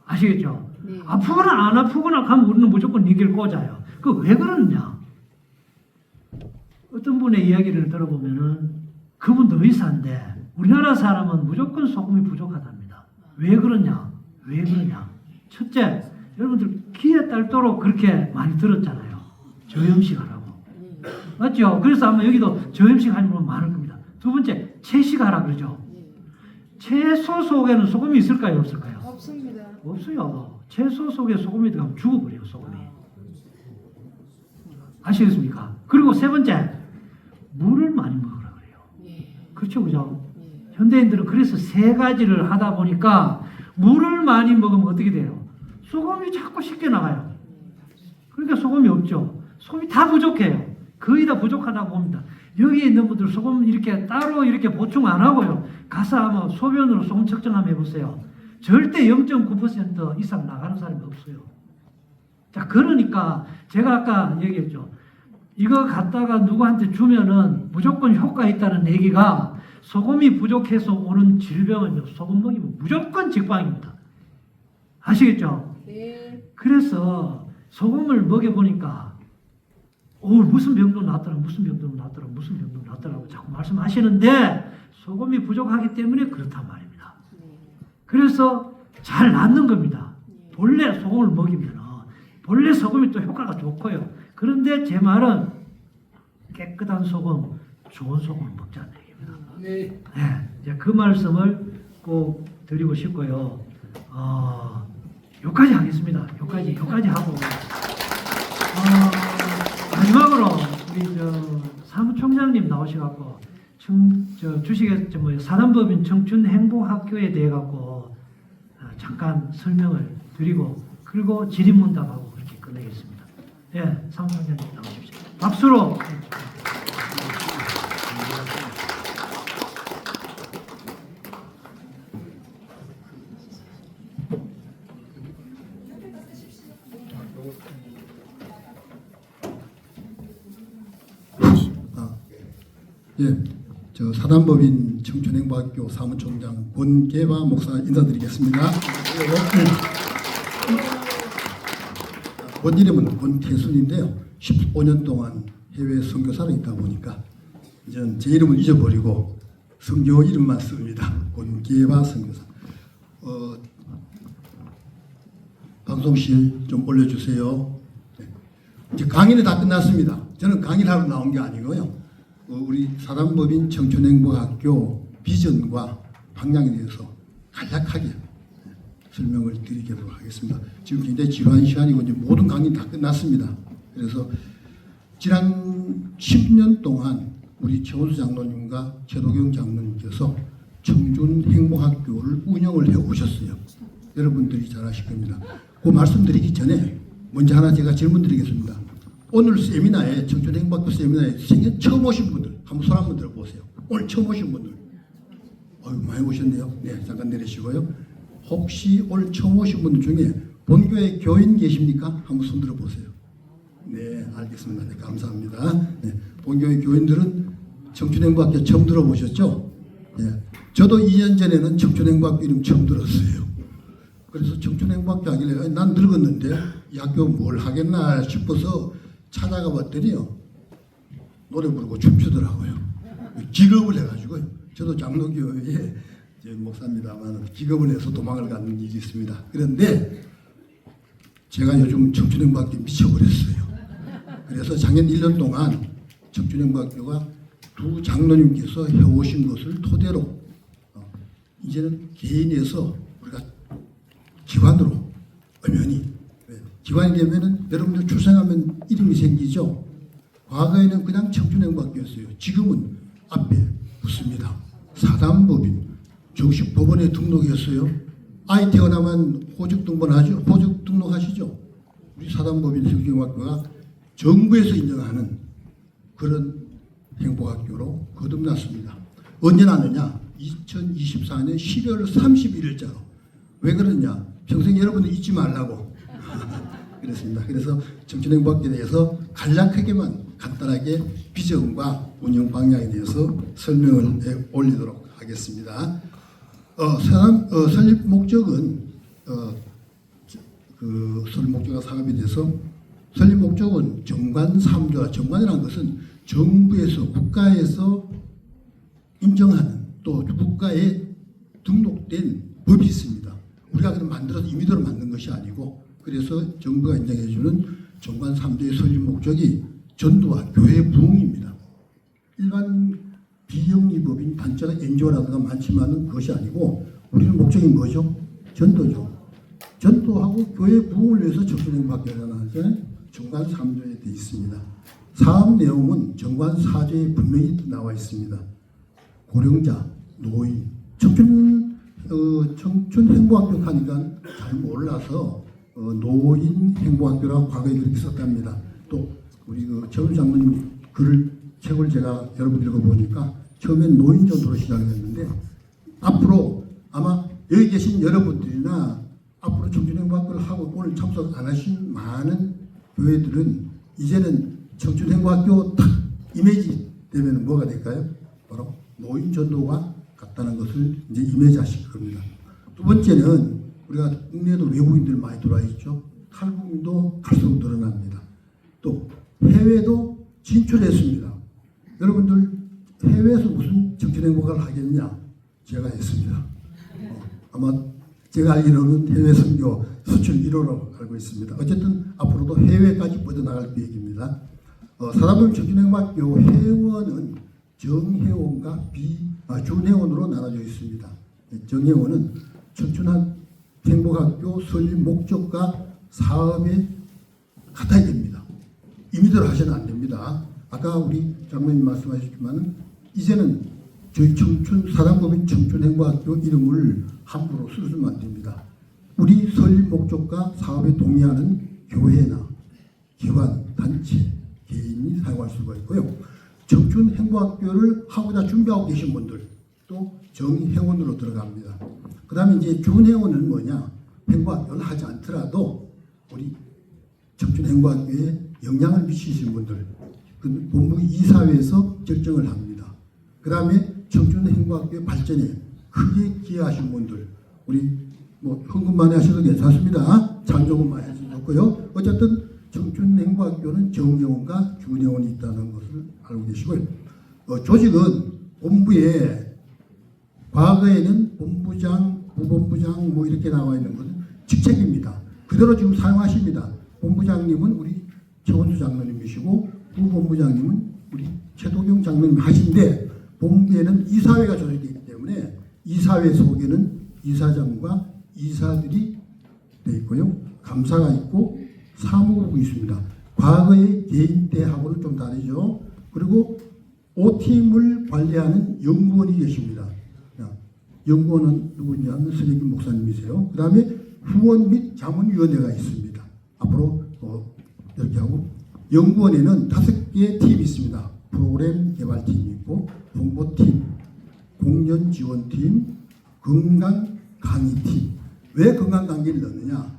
아시겠죠? 네. 아프거나 안 아프거나 가면 우리는 무조건 니길 꽂아요. 그 왜 그러느냐? 어떤 분의 이야기를 들어보면은 그분도 의사인데 우리나라 사람은 무조건 소금이 부족하답니다. 왜 그러냐? 왜 그러냐? 첫째, 여러분들 기에 딸도록 그렇게 많이 들었잖아요. 저염식 하라고. 맞죠? 그래서 아마 여기도 저염식 하는 분 많을 겁니다. 두 번째, 채식하라 그러죠. 채소 속에는 소금이 있을까요? 없을까요? 없습니다. 없어요. 채소 속에 소금이 들어가면 죽어버려요, 소금이. 아시겠습니까? 그리고 세 번째, 물을 많이 먹으라 그래요. 예. 그렇죠, 그죠? 예. 현대인들은 그래서 세 가지를 하다 보니까 물을 많이 먹으면 어떻게 돼요? 소금이 자꾸 쉽게 나가요. 그러니까 소금이 없죠. 소금이 다 부족해요. 거의 다 부족하다고 봅니다. 여기에 있는 분들 소금 이렇게 따로 이렇게 보충 안 하고요. 가서 아마 소변으로 소금 측정 한번 해보세요. 절대 0.9% 이상 나가는 사람이 없어요. 자, 그러니까 제가 아까 얘기했죠. 이거 갖다가 누구한테 주면은 무조건 효과 있다는 얘기가 소금이 부족해서 오는 질병은요. 소금 먹이면 무조건 직방입니다. 아시겠죠? 네. 그래서 소금을 먹여보니까 무슨 병도 낫더라, 무슨 병도 낫더라, 무슨 병도 낫더라고 자꾸 말씀하시는데 소금이 부족하기 때문에 그렇단 말입니다. 그래서 잘 낫는 겁니다. 본래 소금을 먹이면 본래 소금이 또 효과가 좋고요. 그런데 제 말은 깨끗한 소금, 좋은 소금을 먹자는 얘기입니다. 네. 네, 이제 그 말씀을 꼭 드리고 싶고요. 여기까지 하겠습니다. 여기까지 하고 마지막으로 우리 사무총장님 나오셔갖고 사단법인 청춘행복학교에 대해 갖고 잠깐 설명을 드리고 그리고 질의문답하고 그렇게 끝내겠습니다. 예, 사무총장님 나오십시오. 박수로. 예, 저 사단법인 청춘행복학교 사무총장 권계바 목사 인사드리겠습니다. 본 이름은 권태순인데요. 15년 동안 해외 선교사로 있다 보니까 이제 제 이름을 잊어버리고 선교 이름만 씁니다. 권계바 선교사. 방송실 좀 올려주세요. 네. 이제 강의는 다 끝났습니다. 저는 강의를 하러 나온 게 아니고요. 우리 사단법인 청춘행복학교 비전과 방향에 대해서 간략하게 설명을 드리도록 하겠습니다. 지금 굉장히 지루한 시간이고 이제 모든 강의 다 끝났습니다. 그래서 지난 10년 동안 우리 최원수 장로님과 최도경 장로님께서 청춘행복학교를 운영을 해 오셨어요. 여러분들이 잘 아실 겁니다. 그 말씀드리기 전에 먼저 하나 제가 질문 드리겠습니다. 오늘 세미나에 청춘행복학교 세미나에 생애 처음 오신 분들 한번 손 한번 들어보세요. 오늘 처음 오신 분들 많이 오셨네요. 네, 잠깐 내리시고요. 혹시 오늘 처음 오신 분들 중에 본교회 교인 계십니까? 한번 손 들어보세요. 네, 알겠습니다. 네, 감사합니다. 네, 본교회 교인들은 청춘행복학교 처음 들어보셨죠? 네, 저도 2년 전에는 청춘행복학교 이름 처음 들었어요. 그래서 청춘행복학교 하길래 난 늙었는데 이 학교 뭘 하겠나 싶어서 찾아가 봤더니요. 노래 부르고 춤추더라고요. 기겁을 해가지고요. 저도 장로교회에 목사입니다만 기겁을 해서 도망을 가는 일이 있습니다. 그런데 제가 요즘 청춘행복학교에 미쳐버렸어요. 그래서 작년 1년 동안 청춘행복학교가 두 장로님께서 해오신 것을 토대로 이제는 개인에서 우리가 기관으로 엄연히 기관이 되면은 여러분들 출생하면 이름이 생기죠. 과거에는 그냥 청춘행복학교였어요. 지금은 앞에 붙습니다. 사단법인 정식 법원에 등록했어요. 아이 태어나면 호적 등본하죠. 호적 등록하시죠. 우리 사단법인 청춘행복학교가 정부에서 인정하는 그런 행복학교로 거듭났습니다. 언제 났느냐? 2024년 12월 31일자로. 왜 그러냐? 평생 여러분들 잊지 말라고. 그렇습니다. 그래서 청춘행복학교에 대해서 간략하게만 간단하게 비전과 운영 방향에 대해서 설명을 올리도록 하겠습니다. 설립 목적은 그 설립 목적과 사업에 대해서 설립 목적은 정관 3조라 정관이라는 것은 정부에서 국가에서 인정하는 또 국가에 등록된 법이 있습니다. 우리가 그냥 만들어서 임의대로 만든 것이 아니고 그래서 정부가 인정해주는 정관 3조의 설립 목적이 전도와 교회 부흥입니다. 일반 비영리법인 단체나 NGO라든가 많지만은 그것이 아니고 우리는 목적이 뭐죠? 전도죠. 전도하고 교회 부흥을 위해서 청춘행복학교라는 정관 3조에 되어 있습니다. 사업 내용은 정관 4조에 분명히 나와 있습니다. 고령자, 노인, 청춘 행복학교 하니까 잘 몰라서 노인 행복학교라고 과거에 그렇게 썼답니다. 또 우리 그 최훈 장로님 책을 제가 여러분 읽어보니까 처음엔 노인 전도로 시작했는데 앞으로 아마 여기 계신 여러분들이나 앞으로 청춘행복학교를 하고 오늘 참석 안 하신 많은 교회들은 이제는 청춘행복학교 딱 이미지 되면 뭐가 될까요? 바로 노인 전도가 같다는 것을 이제 이미지하실 겁니다. 두 번째는 우리가 국내에도 외국인들 많이 들어와 있죠. 탈북민도 갈수록 늘어납니다. 또 해외도 진출했습니다. 여러분들 해외에서 무슨 청춘행복을 하겠냐? 제가 했습니다. 아마 제가 알기로는 해외 선교 수출 1호로 알고 있습니다. 어쨌든 앞으로도 해외까지 뻗어나갈 계획입니다. 사단법인 청춘행복학교 회원은 정회원과 준회원으로 나눠져 있습니다. 정회원은 청춘행복학교 설립 목적과 사업에 같아야 됩니다. 임의대로 하셔는 안 됩니다. 아까 우리 장로님 말씀하셨지만 이제는 저희 사단법인 청춘행복학교 이름을 함부로 쓰시면 안 됩니다. 우리 설립 목적과 사업에 동의하는 교회나 기관, 단체, 개인이 사용할 수가 있고요. 청춘행복학교를 하고자 준비하고 계신 분들 또 정회원으로 들어갑니다. 그 다음에 이제 준회원은 뭐냐? 행복학교를 하지 않더라도 우리 청춘행복학교에 영향을 미치신 분들 그 본부 이사회에서 결정을 합니다. 그 다음에 청춘행복학교 발전에 크게 기여하신 분들 우리 뭐 헌금 많이 하셔도 괜찮습니다. 찬조금 많이 하셔도 좋고요. 어쨌든 청춘행복학교는 정회원과 준회원이 있다는 것을 알고 계시고요. 조직은 본부에 과거에는 본부장, 부본부장 뭐 이렇게 나와 있는 것은 직책입니다. 그대로 지금 사용하십니다. 본부장님은 우리 최원수 장로님이시고 부본부장님은 우리 최도경 장로님 하신데 본부에는 이사회가 조직되기 때문에 이사회 속에는 이사장과 이사들이 되어 있고요. 감사가 있고 사무국이 있습니다. 과거의 개인 때하고는 좀 다르죠. 그리고 OTM을 관리하는 연구원이 계십니다. 연구원은 누구냐 하면 선생님 목사님이세요. 그 다음에 후원 및 자문위원회가 있습니다. 앞으로 이렇게 하고 연구원에는 5개의 팀이 있습니다. 프로그램 개발팀이 있고 홍보팀, 공연지원팀, 건강강의팀. 왜 건강강의를 넣느냐?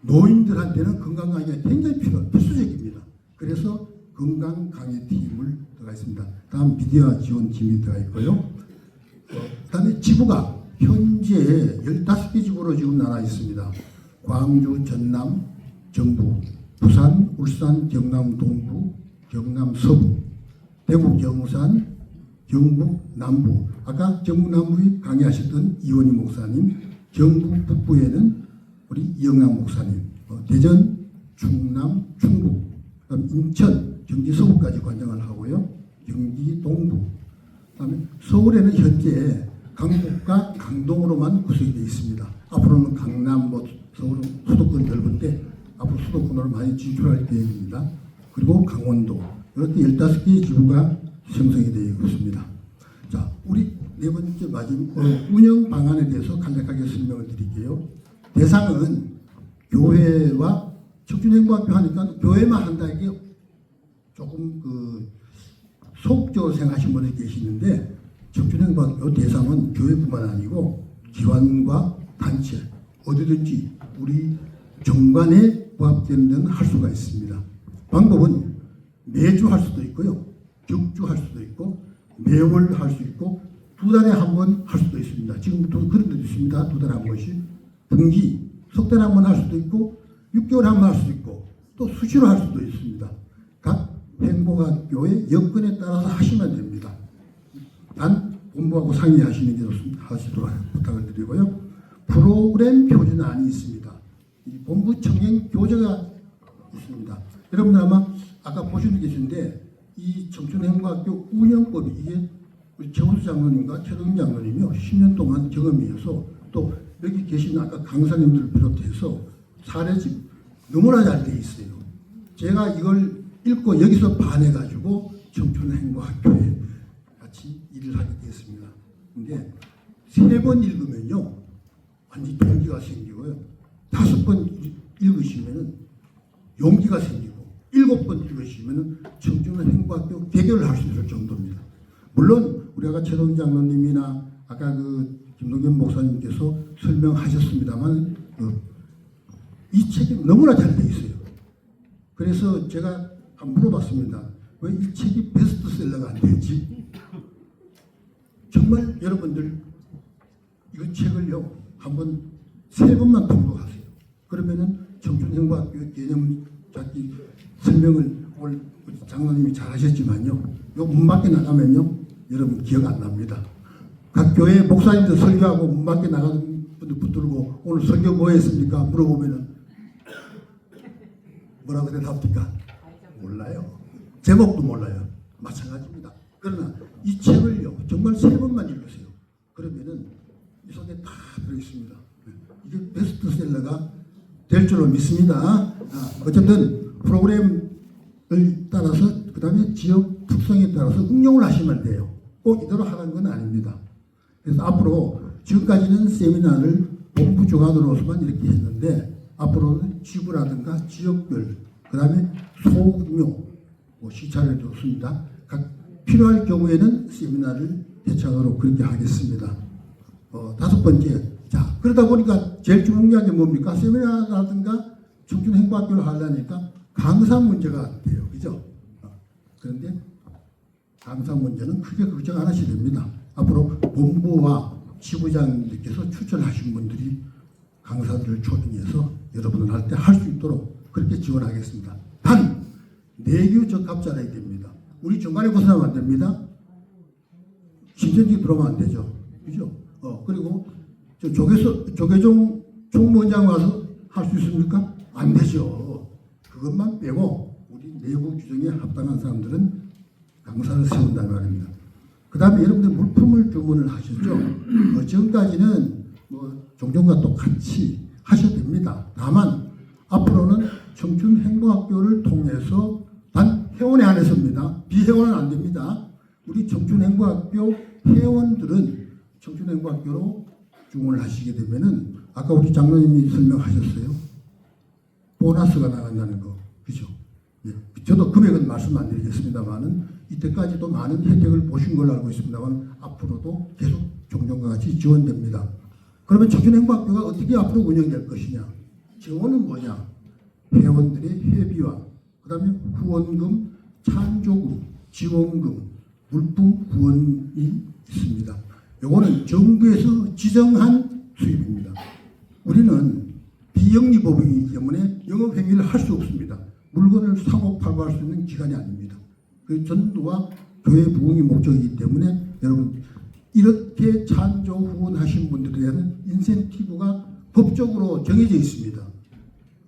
노인들한테는 건강강의가 굉장히 필수적입니다. 그래서 건강강의팀을 들어가 있습니다. 다음 미디어 지원팀이 들어가 있고요. 그 다음에 지부가 현재 15개 지부로 지금 나눠 있습니다. 광주, 전남, 전북, 부산, 울산, 경남 동부, 경남 서부, 대구 영산, 경북 남부. 아까 경북 남부에 강의하셨던 이원희 목사님, 경북 북부에는 우리 이영남 목사님, 대전, 충남, 충북, 그다음 인천, 경기 서부까지 관장을 하고요. 경기 동부. 그다음에 서울에는 현재 강북과 강동으로만 구성이 되어 있습니다. 앞으로는 강남, 서울은 수도권 넓은데 앞으로 수도권으로 많이 진출할 계획입니다. 그리고 강원도 이렇게 15개의 지부가 형성이 되어 있습니다. 자, 우리 네 번째 마지막 운영 방안에 대해서 간략하게 설명을 드릴게요. 대상은 교회와 청춘행복학교 하니까 교회만 한다는 게 조금 소극적으로 생각하시는 분이 계시는데 청춘행복학교 대상은 교회뿐만 아니고 기관과 단체 어디든지 우리 정관에 부합되는 데는 할 수가 있습니다. 방법은 매주 할 수도 있고요. 격주 할 수도 있고 매월 할 수 있고 2달에 한 번 할 수도 있습니다. 지금부터 그런 데도 있습니다. 2달에 한 번씩 등기 석 달에 한 번 할 수도 있고 6개월에 한 번 할 수도 있고 또 수시로 할 수도 있습니다. 각 행복학교의 여건에 따라서 하시면 됩니다. 단 본부하고 상의하시는 게 좋습니다. 하시도록 부탁을 드리고요. 프로그램 표준안이 있습니다. 이 본부 청행 교재가 있습니다. 여러분들 아마 아까 보시는 게 계신데 이 청춘행복학교 운영법이 이게 우리 최원수 장로님과 최동인 장로님이요 10년 동안 경험이어서 또 여기 계신 아까 강사님들을 비롯해서 사례집 너무나 잘 돼 있어요. 제가 이걸 읽고 여기서 반해가지고 청춘행복학교에 같이 일을 하게 됐습니다. 근데 3번 읽으면요 완전히 동기가 생기고요. 5번 읽으시면은 용기가 생기고 7번 읽으시면은 청춘행복학교 개교를 할 수 있을 정도입니다. 물론 우리 아까 최동인 장로님이나 아까 그 김동겸 목사님께서 설명하셨습니다만 이 책이 너무나 잘 돼 있어요. 그래서 제가 한번 물어봤습니다. 왜 이 책이 베스트셀러가 안 되지? 정말 여러분들 이 책을요 한번 3번만 통독하세요. 그러면은 청춘행복학교 개념 잡기 설명을 오늘 장로님이 잘 하셨지만요. 요 문 밖에 나가면요 여러분 기억 안 납니다. 각 교회 목사님들 설교하고 문 밖에 나가는 분들 붙들고 오늘 설교 뭐 했습니까? 물어보면은 뭐라고 대답합니까? 몰라요. 제목도 몰라요. 마찬가지입니다. 그러나 이 책을요 정말 3번만 읽으세요. 그러면은 이 속에 다 들어있습니다. 이게 베스트셀러가 될 줄로 믿습니다. 어쨌든 프로그램을 따라서 그 다음에 지역 특성에 따라서 응용을 하시면 돼요. 꼭 이대로 하는 건 아닙니다. 그래서 앞으로 지금까지는 세미나를 본부 주관으로서만 이렇게 했는데 앞으로는 지구라든가 지역별 그 다음에 소규모 시차를 줬습니다. 각 필요할 경우에는 세미나를 대창하도록 그렇게 하겠습니다. 5번째 자 그러다 보니까 제일 중요한 게 뭡니까? 세미나라든가 청춘행복학교를 하려니까 강사 문제가 돼요. 그죠? 그런데 강사 문제는 크게 걱정 안 하셔도 됩니다. 앞으로 본부와 지부장님께서 추천하신 분들이 강사들을 초빙해서 여러분을 할 때 할 수 있도록 그렇게 지원하겠습니다. 단 내규 적합자라야 됩니다. 우리 중간에 벗어나면 안 됩니다. 신천지 들어오면 안 되죠. 그죠? 그리고 조계종 총무원장 와서 할 수 있습니까? 안 되죠. 그것만 빼고 우리 내부 규정에 합당한 사람들은 강사를 세운다는 말입니다. 그 다음에 여러분들 물품을 주문을 하셨죠. 지금까지는 뭐 종종과 똑같이 하셔도 됩니다. 다만 앞으로는 청춘행복학교를 통해서 단 회원에 한해서입니다. 비회원은 안 됩니다. 우리 청춘행복학교 회원들은 청춘행복학교로 주문을 하시게 되면은 아까 우리 장로님이 설명하셨어요. 보너스가 나간다는 거. 그죠? 예. 저도 금액은 말씀 안 드리겠습니다만은 이때까지도 많은 혜택을 보신 걸로 알고 있습니다만 앞으로도 계속 종종과 같이 지원됩니다. 그러면 청춘행복학교가 어떻게 앞으로 운영될 것이냐? 지원은 뭐냐? 회원들의 회비와 그 다음에 후원금, 찬조금, 지원금, 물품 후원이 있습니다. 요거는 정부에서 지정한 수입입니다. 우리는 비영리법이기 때문에 영업행위를 할 수 없습니다. 물건을 사고 팔고 할 수 있는 기관이 아닙니다. 그 전도와 교회 부흥이 목적이기 때문에 여러분 이렇게 찬조 후원하신 분들에 대한 인센티브가 법적으로 정해져 있습니다.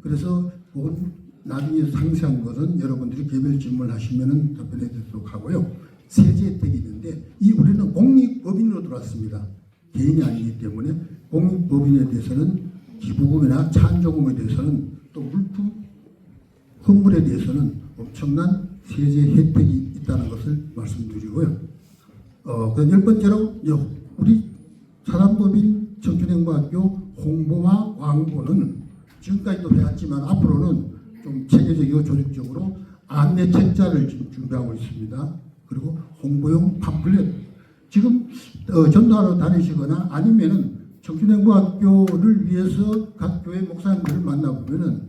그래서 그건 나중에 상세한 것은 여러분들이 개별 질문을 하시면 답변해 드리도록 하고요. 세제 혜택이 있는데 이 우리는 공익법인으로 들어왔습니다. 개인이 아니기 때문에 공익법인에 대해서는 기부금이나 찬조금에 대해서는 또 물품 선물에 대해서는 엄청난 세제 혜택이 있다는 것을 말씀드리고요. 그 10번째로 우리 사단법인 청춘행복학교 홍보와 광고는 지금까지도 해왔지만 앞으로는 좀 체계적이고 조직적으로 안내 책자를 지금 준비하고 있습니다. 그리고 홍보용 팜플렛 지금 전도하러 다니시거나 아니면은 청춘행복학교를 위해서 각 교회 목사님들을 만나보면은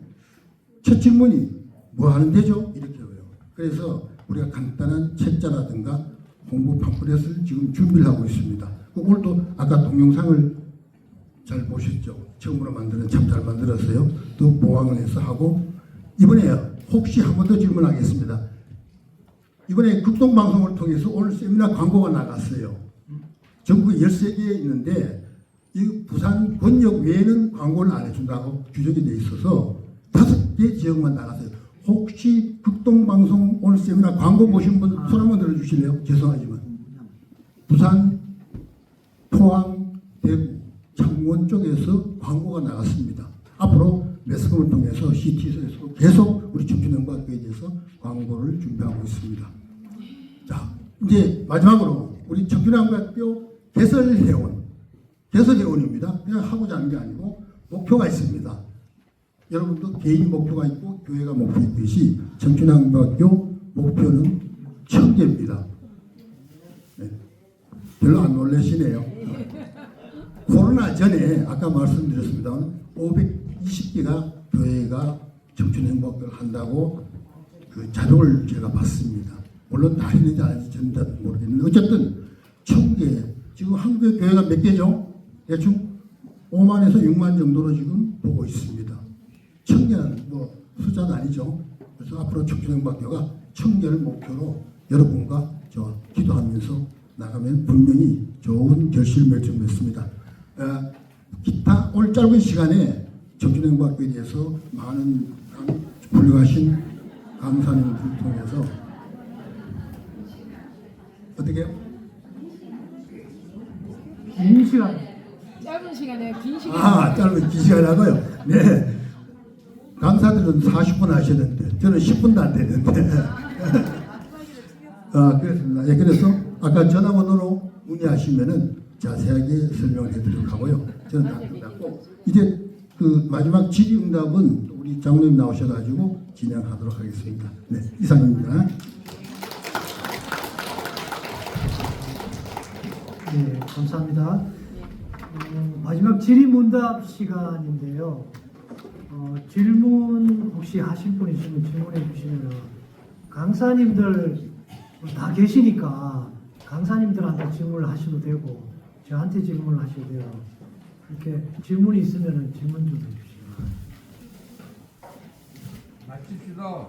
첫 질문이 뭐 하는 데죠? 이렇게 해요. 그래서 우리가 간단한 책자라든가 홍보 팜플렛을 지금 준비를 하고 있습니다. 오늘도 아까 동영상을 잘 보셨죠? 처음으로 만드는 참 잘 만들었어요. 또 보강을 해서 하고 이번에 혹시 한 번 더 질문하겠습니다. 이번에 극동방송을 통해서 오늘 세미나 광고가 나갔어요. 전국에 13개 있는데 이 부산 권역 외에는 광고를 안 해준다고 규정이 돼 있어서 5개 지역만 나갔어요. 혹시 극동방송 오늘 세미나 광고 보신 분 손 한번 들어주실래요? 죄송하지만 부산, 포항, 대구, 창원 쪽에서 광고가 나갔습니다. 앞으로 매스컴을 통해서 CT에서 계속 우리 청춘행복학교에 대해서 광고를 준비하고 있습니다. 자, 이제 마지막으로 우리 청춘행복학교 개설회원입니다. 그냥 하고자 하는 게 아니고 목표가 있습니다. 여러분도 개인이 목표가 있고 교회가 목표 있듯이 청춘행복학교 목표는 1000개입니다. 네. 별로 안 놀라시네요. 코로나 전에 아까 말씀드렸습니다만 520개가 교회가 청춘행복학교를 한다고 그 자료를 제가 봤습니다. 물론 다 했는지 안 했는지 저는 모르겠는데 어쨌든 1000개 지금 한국의 교회가 몇 개죠? 대충 5만에서 6만 정도로 지금 보고 있습니다. 1000개는 뭐 숫자가 아니죠. 그래서 앞으로 청춘행복학교가 1000개를 목표로 여러분과 저 기도하면서 나가면 분명히 좋은 결실을 맺을 수 있습니다. 기타 오늘 짧은 시간에 청춘행복학교에 대해서 많은 훌륭하신 강사님들 통해서 어떻게 해요? 긴 시간. 짧은 시간에 긴 시간. 짧은 긴 시간하고요. 네. 강사들은 40분 하시는데 저는 10분도 안 되는데. 그렇습니다. 예, 그래서 아까 전화번호로 문의하시면은 자세하게 설명을 해드리도록 하고요. 저는 다 끝났고 이제 그 마지막 질의응답은 우리 장로님 나오셔가지고 진행하도록 하겠습니다. 네, 이상입니다. 네, 감사합니다. 마지막 질의문답 시간인데요. 질문 혹시 하실 분 있으면 질문해 주시면 강사님들 다 계시니까 강사님들한테 질문을 하셔도 되고 저한테 질문을 하셔도 돼요. 이렇게 질문이 있으면 질문 좀 해주시죠. 마칩시다.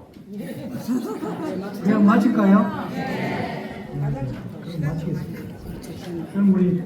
그냥 마칠까요? 네. 그럼 마치겠습니다. 그럼 우리